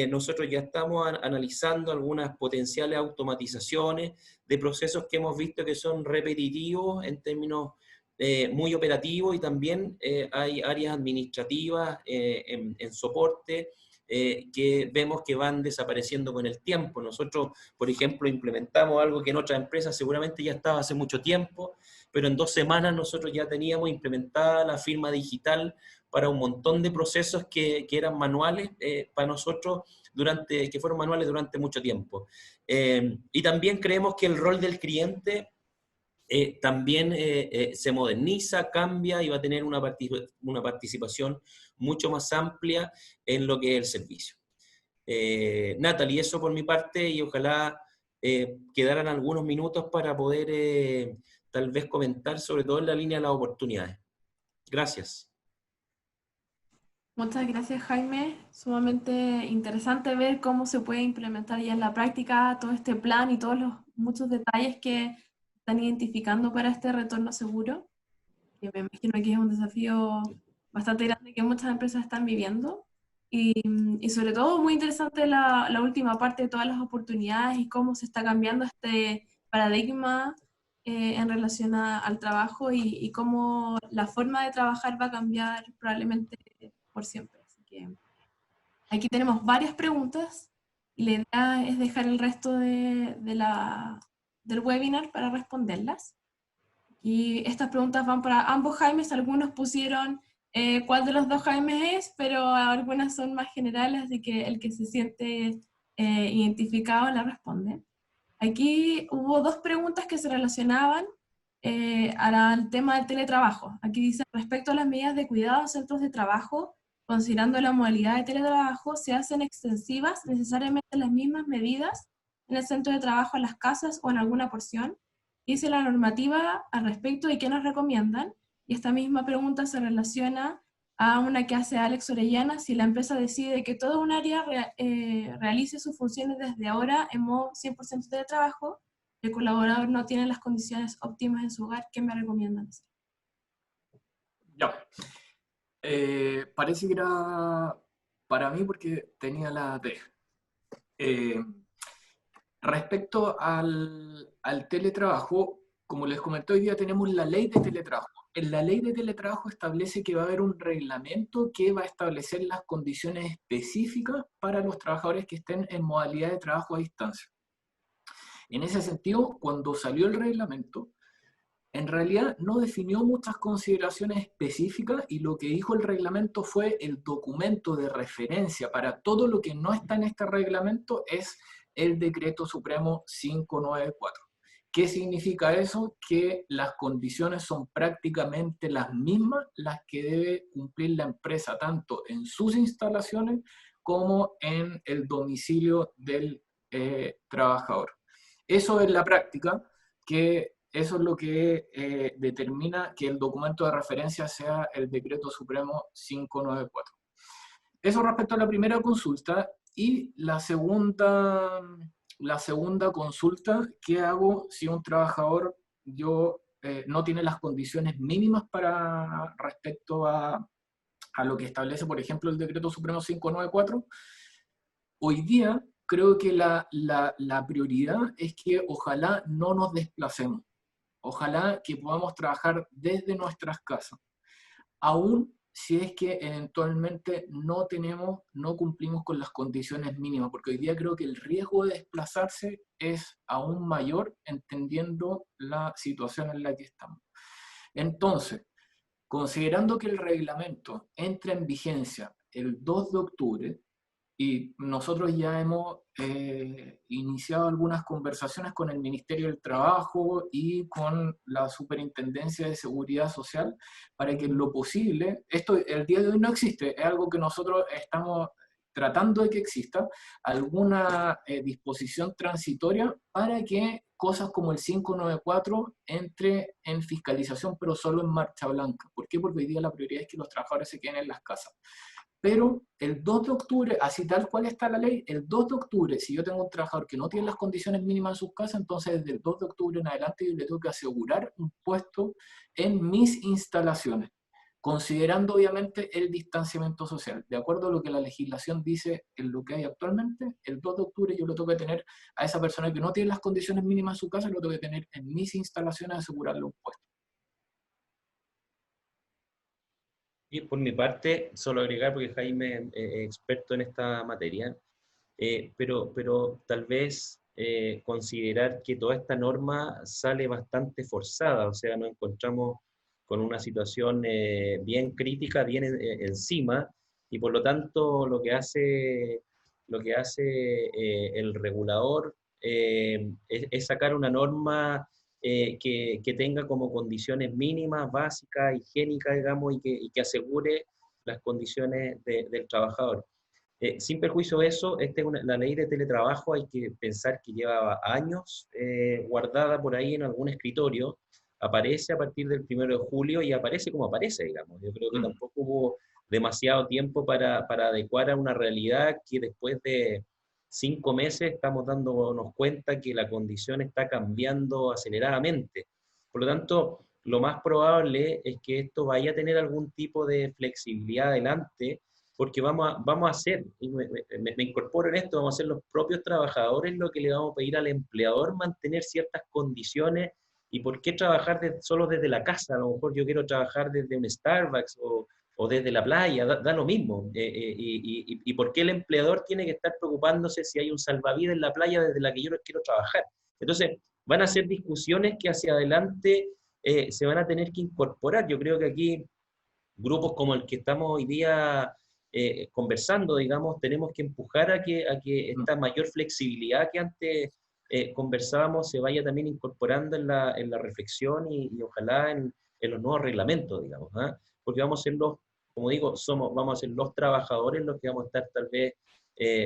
nosotros ya estamos analizando algunas potenciales automatizaciones de procesos que hemos visto que son repetitivos en términos muy operativos, y también hay áreas administrativas en soporte que vemos que van desapareciendo con el tiempo. Nosotros, por ejemplo, implementamos algo que en otras empresas seguramente ya estaba hace mucho tiempo, pero en 2 semanas nosotros ya teníamos implementada la firma digital para un montón de procesos que eran manuales para nosotros, que fueron manuales durante mucho tiempo. Y también creemos que el rol del cliente también se moderniza, cambia y va a tener una participación mucho más amplia en lo que es el servicio. Natalie, eso por mi parte, y ojalá quedaran algunos minutos para poder tal vez comentar, sobre todo en la línea de las oportunidades. Gracias. Muchas gracias, Jaime. Sumamente interesante ver cómo se puede implementar ya en la práctica todo este plan y todos los muchos detalles que están identificando para este retorno seguro, que me imagino que es un desafío bastante grande que muchas empresas están viviendo. Y sobre todo muy interesante la última parte de todas las oportunidades y cómo se está cambiando este paradigma en relación al trabajo y cómo la forma de trabajar va a cambiar probablemente por siempre. Así que aquí tenemos varias preguntas y la idea es dejar el resto del webinar para responderlas. Y estas preguntas van para ambos Jaimes. Algunos pusieron cuál de los dos Jaimes es, pero algunas son más generales, así que el que se siente identificado la responde. Aquí hubo 2 preguntas que se relacionaban al tema del teletrabajo. Aquí dice, respecto a las medidas de cuidado en centros de trabajo, considerando la modalidad de teletrabajo, ¿se hacen extensivas necesariamente las mismas medidas en el centro de trabajo a las casas o en alguna porción? Dice la normativa al respecto y qué nos recomiendan. Y esta misma pregunta se relaciona a una que hace Alex Orellana: si la empresa decide que todo un área realice sus funciones desde ahora en modo 100% de trabajo, el colaborador no tiene las condiciones óptimas en su hogar, ¿qué me recomiendan hacer? Ya. Parece que era para mí porque tenía la D. Respecto al teletrabajo, como les comenté, hoy día tenemos la ley de teletrabajo. En la ley de teletrabajo establece que va a haber un reglamento que va a establecer las condiciones específicas para los trabajadores que estén en modalidad de trabajo a distancia. En ese sentido, cuando salió el reglamento, en realidad no definió muchas consideraciones específicas, y lo que dijo el reglamento fue el documento de referencia para todo lo que no está en este reglamento es el Decreto Supremo 594. ¿Qué significa eso? Que las condiciones son prácticamente las mismas las que debe cumplir la empresa, tanto en sus instalaciones como en el domicilio del trabajador. Eso es la práctica, que eso es lo que determina que el documento de referencia sea el Decreto Supremo 594. Eso respecto a la primera consulta. Y la segunda consulta: ¿qué hago si un trabajador no tiene las condiciones mínimas respecto a lo que establece, por ejemplo, el Decreto Supremo 594? Hoy día creo que la prioridad es que ojalá no nos desplacemos. Ojalá que podamos trabajar desde nuestras casas, aún si es que eventualmente no cumplimos con las condiciones mínimas, porque hoy día creo que el riesgo de desplazarse es aún mayor, entendiendo la situación en la que estamos. Entonces, considerando que el reglamento entra en vigencia el 2 de octubre, y nosotros ya hemos iniciado algunas conversaciones con el Ministerio del Trabajo y con la Superintendencia de Seguridad Social para que en lo posible, esto el día de hoy no existe, es algo que nosotros estamos tratando de que exista, alguna disposición transitoria para que cosas como el 594 entre en fiscalización, pero solo en marcha blanca. ¿Por qué? Porque hoy día la prioridad es que los trabajadores se queden en las casas. Pero el 2 de octubre, así tal cual está la ley, el 2 de octubre, si yo tengo un trabajador que no tiene las condiciones mínimas en sus casas, entonces desde el 2 de octubre en adelante yo le tengo que asegurar un puesto en mis instalaciones, considerando obviamente el distanciamiento social. De acuerdo a lo que la legislación dice en lo que hay actualmente, el 2 de octubre yo lo tengo que tener a esa persona que no tiene las condiciones mínimas en su casa, lo tengo que tener en mis instalaciones, asegurarle un puesto. Y por mi parte, solo agregar, porque Jaime es experto en esta materia, pero tal vez considerar que toda esta norma sale bastante forzada, o sea, nos encontramos con una situación bien crítica, bien encima, y por lo tanto lo que hace el regulador es sacar una norma que tenga como condiciones mínimas, básicas, higiénicas, digamos, y que asegure las condiciones del trabajador. Sin perjuicio de eso, la ley de teletrabajo hay que pensar que lleva años guardada por ahí en algún escritorio, aparece a partir del 1 de julio y aparece como aparece, digamos. Yo creo que tampoco hubo demasiado tiempo para adecuar a una realidad que después de 5 meses estamos dándonos cuenta que la condición está cambiando aceleradamente. Por lo tanto, lo más probable es que esto vaya a tener algún tipo de flexibilidad adelante, porque vamos a hacer, y me incorporo en esto, vamos a ser los propios trabajadores lo que le vamos a pedir al empleador mantener ciertas condiciones. ¿Y por qué trabajar solo desde la casa? A lo mejor yo quiero trabajar desde un Starbucks o desde la playa, da lo mismo. ¿Y por qué el empleador tiene que estar preocupándose si hay un salvavidas en la playa desde la que yo quiero trabajar? Entonces, van a ser discusiones que hacia adelante se van a tener que incorporar. Yo creo que aquí grupos como el que estamos hoy día conversando, digamos, tenemos que empujar a que esta mayor flexibilidad que antes conversábamos se vaya también incorporando en la reflexión y ojalá en los nuevos reglamentos, digamos, ¿eh? Porque vamos a ser como digo, vamos a ser los trabajadores los que vamos a estar tal vez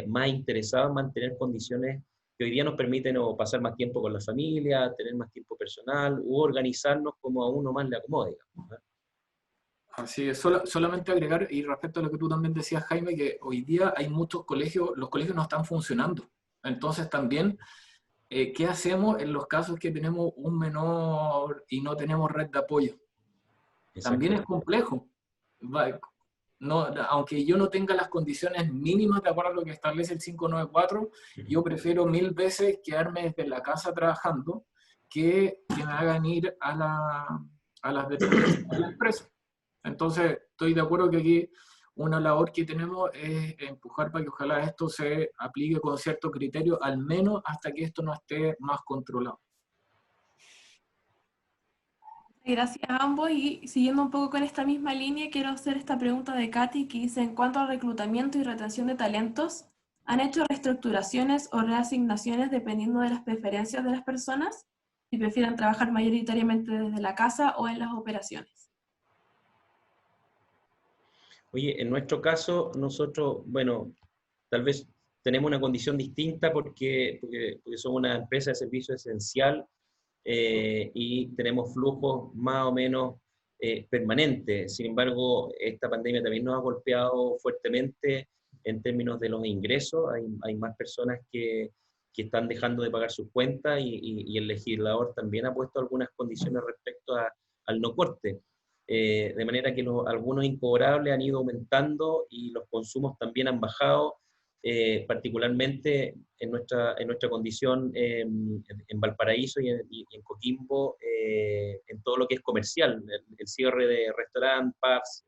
más interesados en mantener condiciones que hoy día nos permiten o pasar más tiempo con la familia, tener más tiempo personal, u organizarnos como a uno más le acomode, digamos, ¿eh? Así es, solamente agregar, y respecto a lo que tú también decías, Jaime, que hoy día hay muchos colegios, los colegios no están funcionando. Entonces también, ¿qué hacemos en los casos que tenemos un menor y no tenemos red de apoyo? También es complejo. No, aunque yo no tenga las condiciones mínimas de acuerdo a lo que establece el 594, yo prefiero 1000 veces quedarme desde la casa trabajando que me hagan ir a las dependencias de la empresa. Entonces, estoy de acuerdo que aquí una labor que tenemos es empujar para que ojalá esto se aplique con cierto criterio, al menos hasta que esto no esté más controlado. Gracias a ambos, y siguiendo un poco con esta misma línea, quiero hacer esta pregunta de Katy, que dice: en cuanto al reclutamiento y retención de talentos, ¿han hecho reestructuraciones o reasignaciones dependiendo de las preferencias de las personas? Si prefieren trabajar mayoritariamente desde la casa o en las operaciones. Oye, en nuestro caso, nosotros, bueno, tal vez tenemos una condición distinta porque somos una empresa de servicio esencial y tenemos flujos más o menos permanentes. Sin embargo, esta pandemia también nos ha golpeado fuertemente en términos de los ingresos. Hay más personas que están dejando de pagar sus cuentas y el legislador también ha puesto algunas condiciones respecto al no corte. De manera que algunos incobrables han ido aumentando y los consumos también han bajado, particularmente en nuestra condición en Valparaíso y en Coquimbo, en todo lo que es comercial, el cierre de restaurantes, pubs,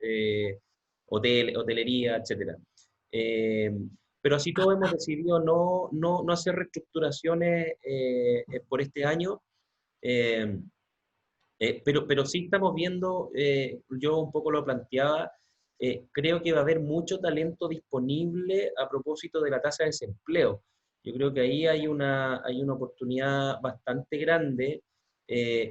hotelería, etc. Pero así todo hemos decidido no hacer reestructuraciones por este año. Pero sí estamos viendo, yo un poco lo planteaba, creo que va a haber mucho talento disponible a propósito de la tasa de desempleo. Yo creo que ahí hay una oportunidad bastante grande,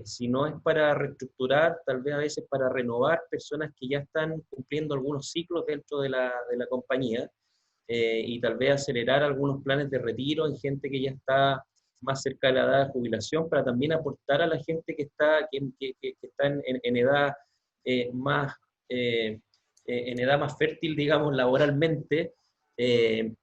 si no es para reestructurar, tal vez a veces para renovar personas que ya están cumpliendo algunos ciclos dentro de la compañía, y tal vez acelerar algunos planes de retiro en gente que ya está más cerca de la edad de jubilación, para también aportar a la gente que está en edad más en edad más fértil, digamos, laboralmente, y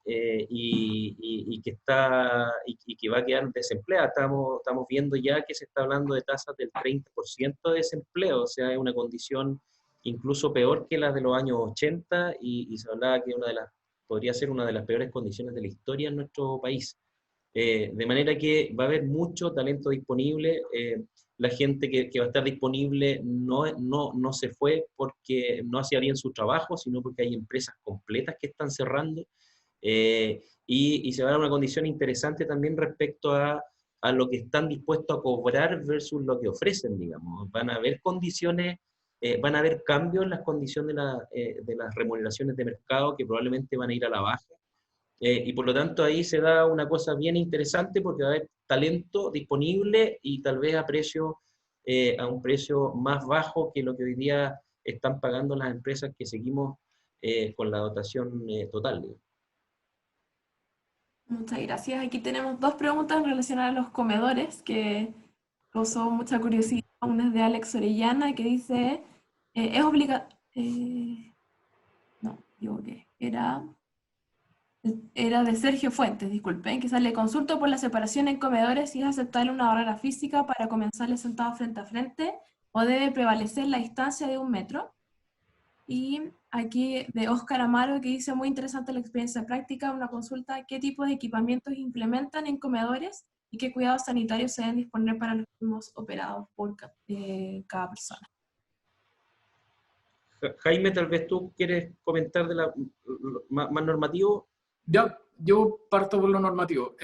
que va a quedar desempleada. Estamos viendo ya que se está hablando de tasas del 30% de desempleo, o sea, es una condición incluso peor que la de los años 80, y se hablaba que podría ser una de las peores condiciones de la historia en nuestro país. De manera que va a haber mucho talento disponible. La gente que va a estar disponible no se fue porque no hacía bien su trabajo, sino porque hay empresas completas que están cerrando. Y se va a dar una condición interesante también respecto a lo que están dispuestos a cobrar versus lo que ofrecen, digamos. Van a haber condiciones, van a haber cambios en las condiciones de las remuneraciones de mercado, que probablemente van a ir a la baja. Y por lo tanto ahí se da una cosa bien interesante, porque va a haber talento disponible y tal vez a un precio más bajo que lo que hoy día están pagando las empresas que seguimos con la dotación total, digamos. Muchas gracias. Aquí tenemos dos preguntas relacionadas a los comedores que causó mucha curiosidad. Una es de Alex Orellana, que dice, es obligatorio... no, equivoqué. Era de Sergio Fuentes, disculpen, que sale consulto por la separación en comedores, si es aceptable una barrera física para comensales sentados frente a frente o debe prevalecer la distancia de 1 metro. Y aquí de Óscar Amaro, que dice, muy interesante la experiencia práctica, una consulta, ¿qué tipo de equipamientos implementan en comedores y qué cuidados sanitarios se deben disponer para los mismos operados por cada persona? Jaime, tal vez tú quieres comentar más normativo. Ya, yo parto por lo normativo.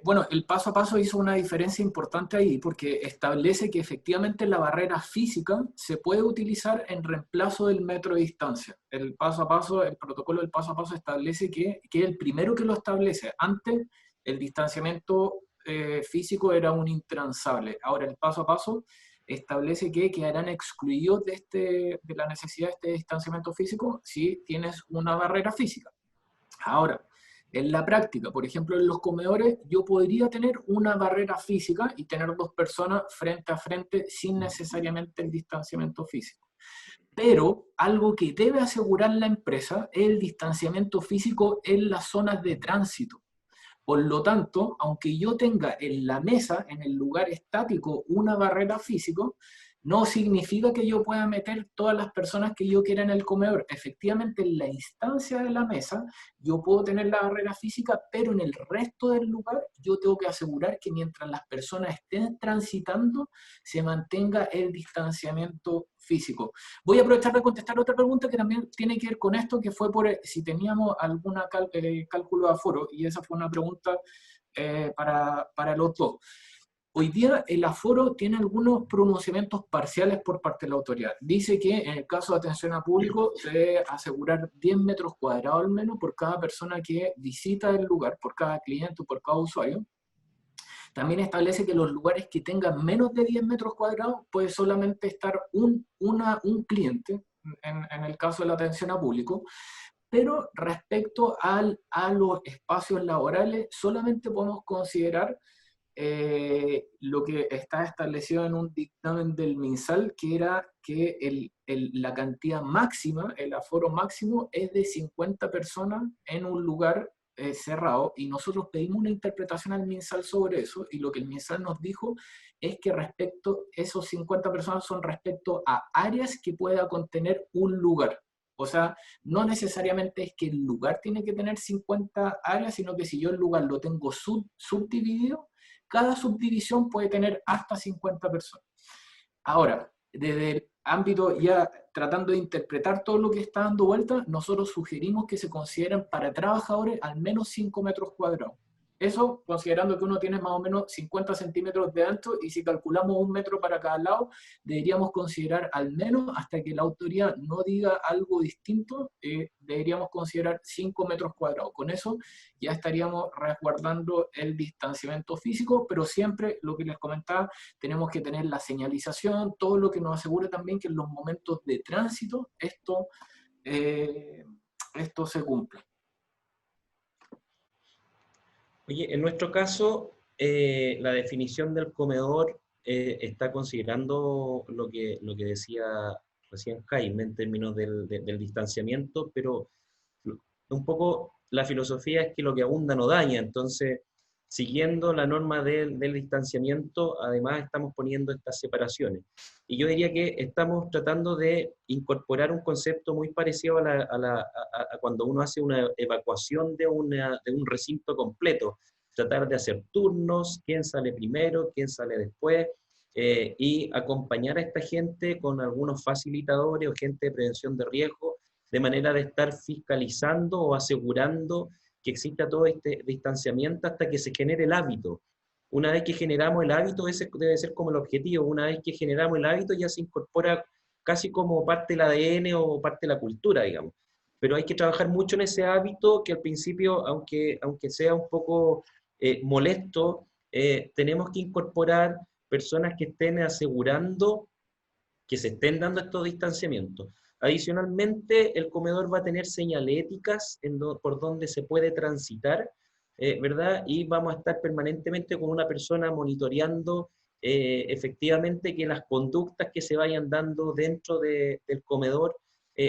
Bueno, el paso a paso hizo una diferencia importante ahí, porque establece que efectivamente la barrera física se puede utilizar en reemplazo del metro de distancia. El paso a paso, el protocolo del paso a paso establece que es el primero que lo establece. Antes, el distanciamiento físico era un intransable. Ahora, el paso a paso establece que quedarán excluidos de la necesidad de este distanciamiento físico si tienes una barrera física. Ahora, en la práctica, por ejemplo, en los comedores, yo podría tener una barrera física y tener 2 personas frente a frente sin necesariamente el distanciamiento físico. Pero algo que debe asegurar la empresa es el distanciamiento físico en las zonas de tránsito. Por lo tanto, aunque yo tenga en la mesa, en el lugar estático, una barrera física, no significa que yo pueda meter todas las personas que yo quiera en el comedor. Efectivamente, en la instancia de la mesa, yo puedo tener la barrera física, pero en el resto del lugar, yo tengo que asegurar que mientras las personas estén transitando, se mantenga el distanciamiento físico. Voy a aprovechar de contestar otra pregunta que también tiene que ver con esto, que fue por si teníamos algún cálculo de aforo, y esa fue una pregunta para los dos. Hoy día el aforo tiene algunos pronunciamientos parciales por parte de la autoridad. Dice que en el caso de atención a público se debe asegurar 10 metros cuadrados al menos por cada persona que visita el lugar, por cada cliente o por cada usuario. También establece que los lugares que tengan menos de 10 metros cuadrados puede solamente estar un cliente, en el caso de la atención a público. Pero respecto a los espacios laborales, solamente podemos considerar lo que está establecido en un dictamen del MinSal, que era que la cantidad máxima, el aforo máximo, es de 50 personas en un lugar cerrado, y nosotros pedimos una interpretación al MinSal sobre eso, y lo que el MinSal nos dijo es que esos 50 personas son respecto a áreas que pueda contener un lugar. O sea, no necesariamente es que el lugar tiene que tener 50 áreas, sino que si yo el lugar lo tengo subdividido, cada subdivisión puede tener hasta 50 personas. Ahora, desde el ámbito ya tratando de interpretar todo lo que está dando vuelta, nosotros sugerimos que se consideren para trabajadores al menos 5 metros cuadrados. Eso considerando que uno tiene más o menos 50 centímetros de ancho, y si calculamos 1 metro para cada lado, deberíamos considerar al menos, hasta que la autoridad no diga algo distinto, deberíamos considerar 5 metros cuadrados. Con eso ya estaríamos resguardando el distanciamiento físico, pero siempre, lo que les comentaba, tenemos que tener la señalización, todo lo que nos asegure también que en los momentos de tránsito esto se cumpla. Oye, en nuestro caso, la definición del comedor está considerando lo que decía recién Jaime en términos del distanciamiento, pero un poco la filosofía es que lo que abunda no daña. Entonces, siguiendo la norma del distanciamiento, además estamos poniendo estas separaciones. Y yo diría que estamos tratando de incorporar un concepto muy parecido a cuando uno hace una evacuación de un recinto completo. Tratar de hacer turnos, quién sale primero, quién sale después, y acompañar a esta gente con algunos facilitadores o gente de prevención de riesgo, de manera de estar fiscalizando o asegurando que exista todo este distanciamiento hasta que se genere el hábito. Una vez que generamos el hábito, ese debe ser como el objetivo. Una vez que generamos el hábito, ya se incorpora casi como parte del ADN o parte de la cultura, digamos. Pero hay que trabajar mucho en ese hábito que al principio, aunque sea un poco molesto, tenemos que incorporar personas que estén asegurando que se estén dando estos distanciamientos. Adicionalmente, el comedor va a tener señaléticas por donde se puede transitar, ¿verdad? Y vamos a estar permanentemente con una persona monitoreando efectivamente que las conductas que se vayan dando dentro del comedor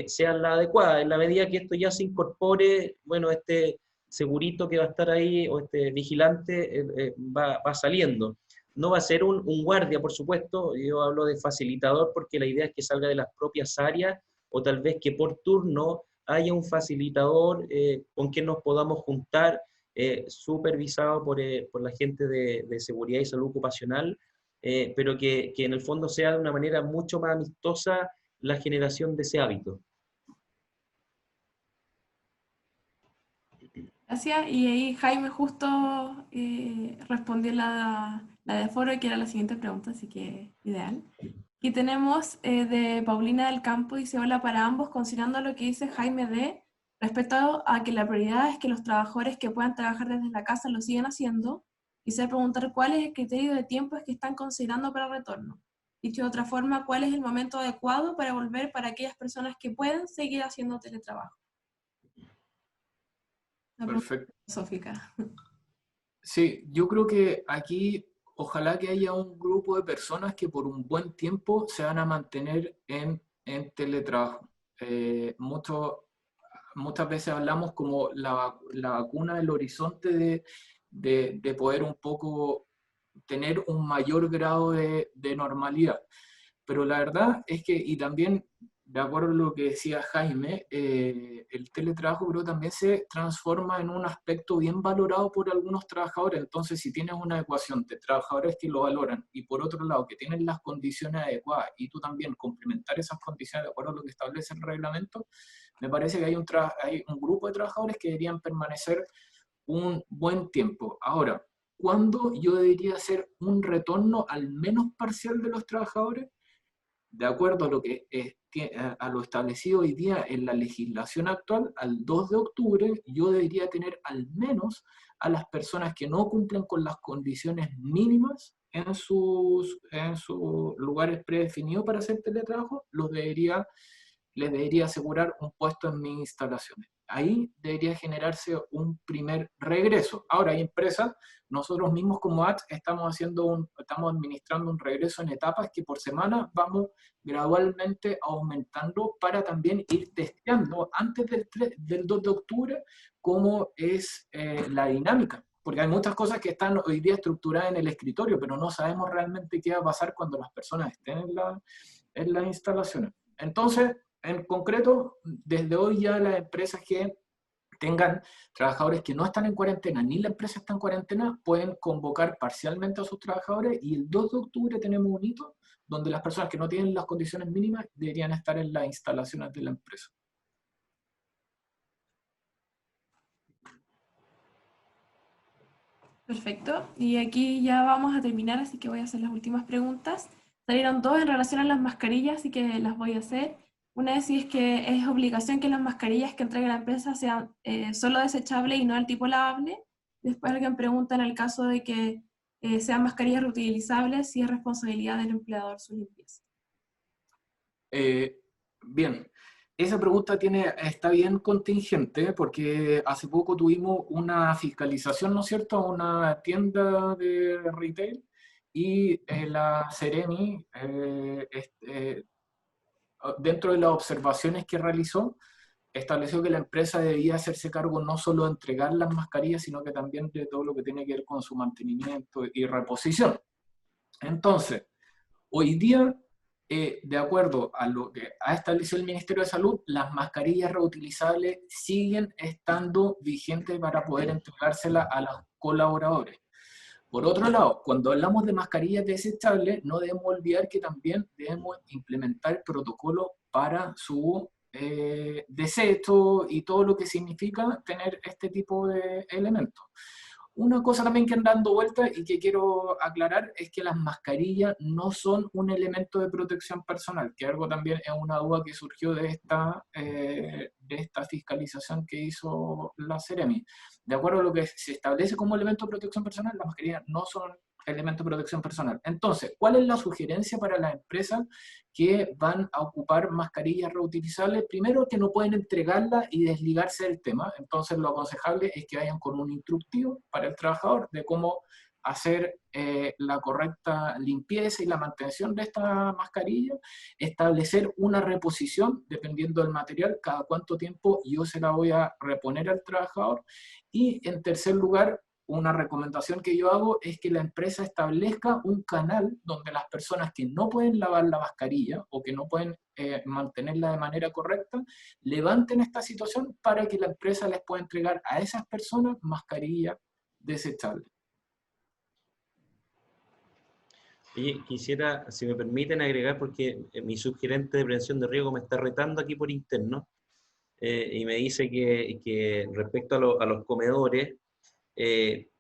sean las adecuadas. En la medida que esto ya se incorpore, bueno, este segurito que va a estar ahí, o este vigilante, va saliendo. No va a ser un guardia, por supuesto, yo hablo de facilitador porque la idea es que salga de las propias áreas, o tal vez que por turno haya un facilitador con quien nos podamos juntar, supervisado por la gente de seguridad y salud ocupacional, pero que en el fondo sea de una manera mucho más amistosa la generación de ese hábito. Gracias. Y ahí Jaime justo respondió la de foro, que era la siguiente pregunta, así que ideal. Y tenemos de Paulina del Campo, dice: hola para ambos, considerando lo que dice Jaime respecto a que la prioridad es que los trabajadores que puedan trabajar desde la casa lo sigan haciendo, quisiera preguntar cuál es el criterio de tiempo es que están considerando para el retorno. Dicho de otra forma, ¿cuál es el momento adecuado para volver para aquellas personas que pueden seguir haciendo teletrabajo? Perfecto. Filosófica. Sí, yo creo que aquí ojalá que haya un grupo de personas que por un buen tiempo se van a mantener en teletrabajo. Muchas veces hablamos como la vacuna del horizonte de poder un poco tener un mayor grado de normalidad. Pero la verdad es que, y también de acuerdo a lo que decía Jaime, el teletrabajo creo también se transforma en un aspecto bien valorado por algunos trabajadores. Entonces, si tienes una ecuación de trabajadores que lo valoran y por otro lado que tienen las condiciones adecuadas y tú también complementar esas condiciones de acuerdo a lo que establece el reglamento, me parece que hay un grupo de trabajadores que deberían permanecer un buen tiempo. Ahora, ¿cuándo yo debería hacer un retorno al menos parcial de los trabajadores? De acuerdo a lo que a lo establecido hoy día en la legislación actual, al 2 de octubre yo debería tener al menos a las personas que no cumplen con las condiciones mínimas en sus lugares predefinidos para hacer teletrabajo, les debería asegurar un puesto en mis instalaciones. Ahí debería generarse un primer regreso. Ahora hay empresas, nosotros mismos como AT estamos administrando un regreso en etapas que por semana vamos gradualmente aumentando para también ir testeando antes del 2 de octubre cómo es la dinámica. Porque hay muchas cosas que están hoy día estructuradas en el escritorio, pero no sabemos realmente qué va a pasar cuando las personas estén en las instalaciones. Entonces, en concreto, desde hoy ya las empresas que tengan trabajadores que no están en cuarentena, ni la empresa está en cuarentena, pueden convocar parcialmente a sus trabajadores, y el 2 de octubre tenemos un hito donde las personas que no tienen las condiciones mínimas deberían estar en las instalaciones de la empresa. Perfecto. Y aquí ya vamos a terminar, así que voy a hacer las últimas preguntas. Salieron dos en relación a las mascarillas, así que las voy a hacer. Una es si es que es obligación que las mascarillas que entregue la empresa sean solo desechables y no del tipo lavable. Después alguien pregunta en el caso de que sean mascarillas reutilizables, si es responsabilidad del empleador su limpieza. Bien, esa pregunta está bien contingente porque hace poco tuvimos una fiscalización, ¿no es cierto?, a una tienda de retail y la Ceremi, dentro de las observaciones que realizó, estableció que la empresa debía hacerse cargo no solo de entregar las mascarillas, sino que también de todo lo que tiene que ver con su mantenimiento y reposición. Entonces, hoy día, de acuerdo a lo que ha establecido el Ministerio de Salud, las mascarillas reutilizables siguen estando vigentes para poder entregárselas a los colaboradores. Por otro lado, cuando hablamos de mascarillas desechables, no debemos olvidar que también debemos implementar protocolos para su desecho y todo lo que significa tener este tipo de elementos. Una cosa también que anda dando vueltas y que quiero aclarar es que las mascarillas no son un elemento de protección personal, que algo también es una duda que surgió de esta fiscalización que hizo la Ceremi. De acuerdo a lo que se establece como elemento de protección personal, las mascarillas no son elementos de protección personal. Entonces, ¿cuál es la sugerencia para las empresas que van a ocupar mascarillas reutilizables? Primero, que no pueden entregarla y desligarse del tema. Entonces, lo aconsejable es que vayan con un instructivo para el trabajador de cómo hacer la correcta limpieza y la mantención de esta mascarilla, establecer una reposición, dependiendo del material, cada cuánto tiempo yo se la voy a reponer al trabajador. Y en tercer lugar, una recomendación que yo hago es que la empresa establezca un canal donde las personas que no pueden lavar la mascarilla o que no pueden mantenerla de manera correcta, levanten esta situación para que la empresa les pueda entregar a esas personas mascarillas desechables. Oye, quisiera, si me permiten, agregar, porque mi subgerente de prevención de riesgo me está retando aquí por interno, y me dice que respecto a los comedores,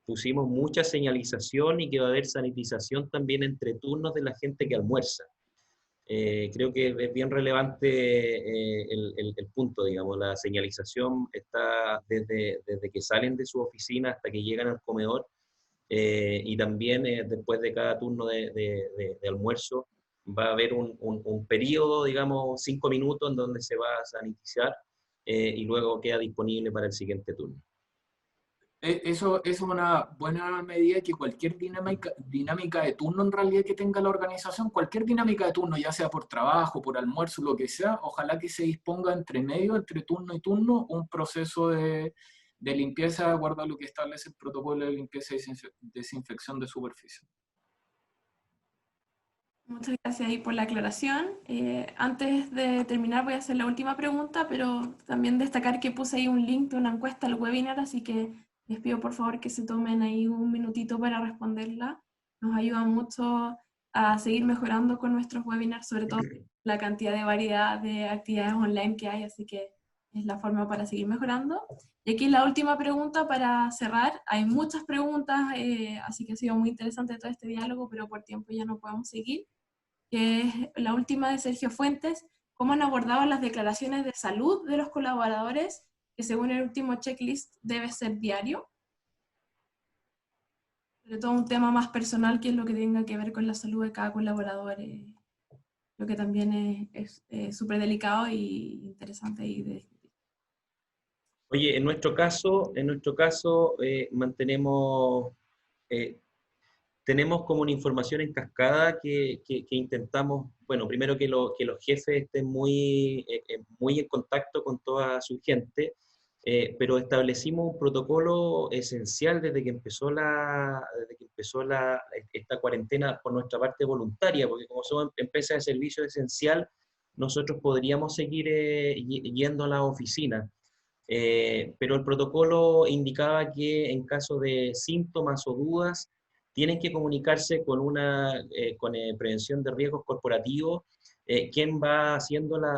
pusimos mucha señalización y que va a haber sanitización también entre turnos de la gente que almuerza. Creo que es bien relevante el punto, digamos, la señalización está desde que salen de su oficina hasta que llegan al comedor, y también después de cada turno de almuerzo va a haber un periodo, digamos, 5 minutos en donde se va a sanitizar, y luego queda disponible para el siguiente turno. Eso es una buena medida, que cualquier dinámica de turno en realidad que tenga la organización, cualquier dinámica de turno, ya sea por trabajo, por almuerzo, lo que sea, ojalá que se disponga entre medio, entre turno y turno, un proceso de limpieza de acuerdo a lo que establece el protocolo de limpieza y desinfección de superficie. Muchas gracias ahí por la aclaración. Antes de terminar voy a hacer la última pregunta, pero también destacar que puse ahí un link de una encuesta al webinar, así que les pido por favor que se tomen ahí un minutito para responderla. Nos ayuda mucho a seguir mejorando con nuestros webinars, sobre todo la cantidad de variedad de actividades online que hay, así que es la forma para seguir mejorando. Y aquí la última pregunta para cerrar. Hay muchas preguntas, así que ha sido muy interesante todo este diálogo, pero por tiempo ya no podemos seguir. Que es la última de Sergio Fuentes: ¿cómo han abordado las declaraciones de salud de los colaboradores, que según el último checklist debe ser diario? Sobre todo un tema más personal, que es lo que tenga que ver con la salud de cada colaborador, lo que también es súper delicado y interesante y de discutir. Oye, en nuestro caso mantenemos... tenemos como una información en cascada que intentamos, bueno, primero que los jefes estén muy en contacto con toda su gente, pero establecimos un protocolo esencial desde que empezó esta cuarentena por nuestra parte voluntaria, porque como somos empresa de servicio esencial, nosotros podríamos seguir yendo a la oficina. Pero el protocolo indicaba que en caso de síntomas o dudas, tienen que comunicarse con prevención de riesgos corporativos, quien va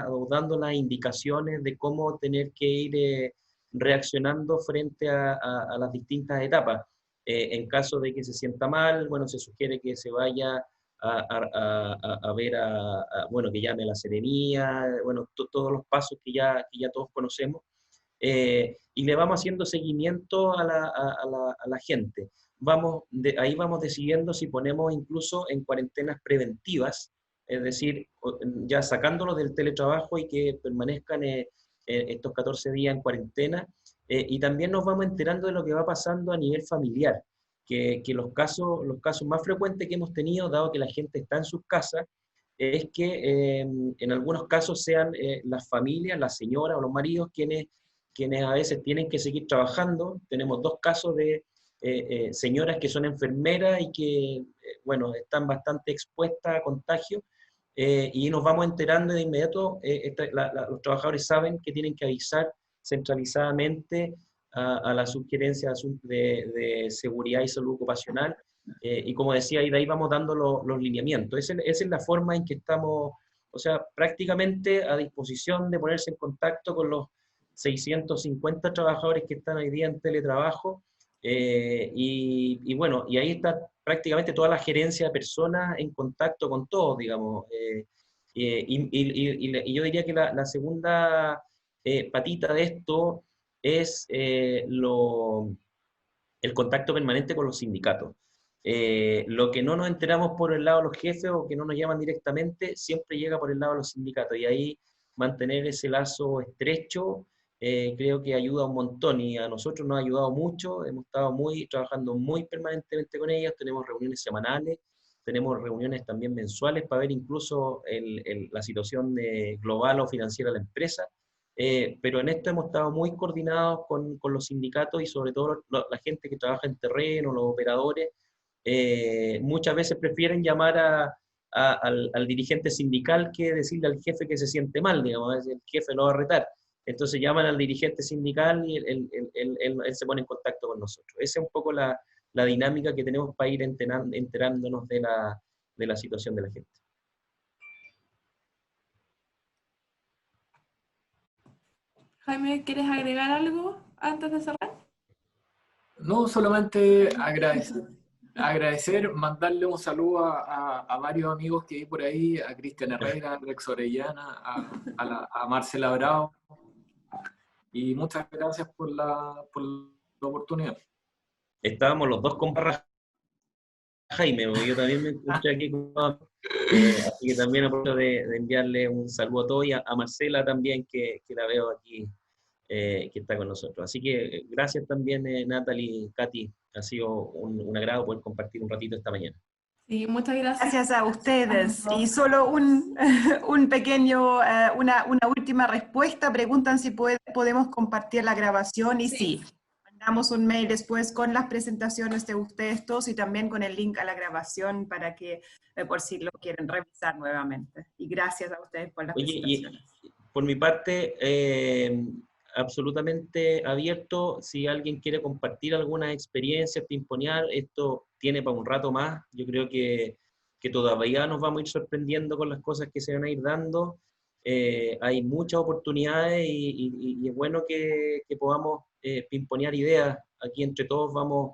o dando las indicaciones de cómo tener que ir reaccionando frente a las distintas etapas. En caso de que se sienta mal, bueno, se sugiere que se vaya a ver bueno, que llame a la seremía, bueno, todos los pasos que ya todos conocemos. Y le vamos haciendo seguimiento a la gente. Ahí vamos decidiendo si ponemos incluso en cuarentenas preventivas, es decir, ya sacándolos del teletrabajo y que permanezcan estos 14 días en cuarentena, y también nos vamos enterando de lo que va pasando a nivel familiar, que los casos más frecuentes que hemos tenido, dado que la gente está en sus casas, es que en algunos casos sean las familias, las señoras o los maridos quienes a veces tienen que seguir trabajando. Tenemos 2 casos de señoras que son enfermeras y que, bueno, están bastante expuestas a contagios, y nos vamos enterando de inmediato. Los trabajadores saben que tienen que avisar centralizadamente a la subgerencia de seguridad y salud ocupacional, y como decía, de ahí vamos dando los lineamientos. Esa es la forma en que estamos, o sea, prácticamente a disposición de ponerse en contacto con los 650 trabajadores que están hoy día en teletrabajo, y bueno, y ahí está prácticamente toda la gerencia de personas en contacto con todos, digamos. Y yo diría que la segunda patita de esto es el contacto permanente con los sindicatos. Lo que no nos enteramos por el lado de los jefes o que no nos llaman directamente, siempre llega por el lado de los sindicatos, y ahí mantener ese lazo estrecho creo que ayuda un montón, y a nosotros nos ha ayudado mucho. Hemos estado trabajando muy permanentemente con ellos, tenemos reuniones semanales, tenemos reuniones también mensuales para ver incluso la situación global o financiera de la empresa. Pero en esto hemos estado muy coordinados con los sindicatos y sobre todo la gente que trabaja en terreno, los operadores. Muchas veces prefieren llamar al dirigente sindical que decirle al jefe que se siente mal, digamos, el jefe lo va a retar. Entonces llaman al dirigente sindical y él se pone en contacto con nosotros. Esa es un poco la dinámica que tenemos para ir enterándonos de la situación de la gente. Jaime, ¿quieres agregar algo antes de cerrar? No, solamente agradecer, mandarle un saludo a varios amigos que hay por ahí, a Cristian Herrera, a Rex Orellana, a Marcela Bravo, y muchas gracias por la oportunidad. Estábamos los dos con barra Jaime, porque yo también me encontré aquí con... así que también aprovecho de enviarle un saludo a todos, y a Marcela también, que la veo aquí, que está con nosotros. Así que gracias también, Natalie, Katy, ha sido un agrado poder compartir un ratito esta mañana. Sí, muchas gracias. Gracias a ustedes. Y solo un pequeño, una última respuesta. Preguntan si podemos compartir la grabación, y sí. Mandamos un mail después con las presentaciones de ustedes todos y también con el link a la grabación para que, por si lo quieren revisar nuevamente. Y gracias a ustedes por las presentaciones. Y por mi parte, absolutamente abierto. Si alguien quiere compartir alguna experiencia pimponial, esto tiene para un rato más. Yo creo que todavía nos vamos a ir sorprendiendo con las cosas que se van a ir dando. Hay muchas oportunidades y es bueno que podamos pimponear ideas. Aquí entre todos vamos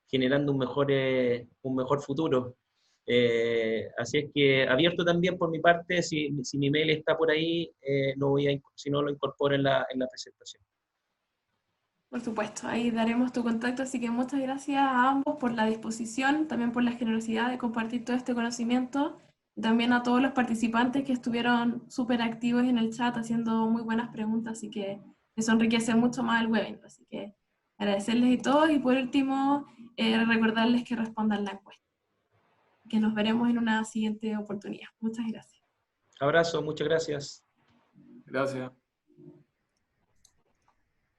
generando un mejor futuro. Así es que abierto también por mi parte. Si mi mail está por ahí, si no lo incorporo en la presentación. Por supuesto, ahí daremos tu contacto, así que muchas gracias a ambos por la disposición, también por la generosidad de compartir todo este conocimiento, y también a todos los participantes que estuvieron súper activos en el chat haciendo muy buenas preguntas, así que eso enriquece mucho más el webinar. Así que agradecerles a todos, y por último recordarles que respondan la encuesta, que nos veremos en una siguiente oportunidad. Muchas gracias. Abrazo, muchas gracias. Gracias.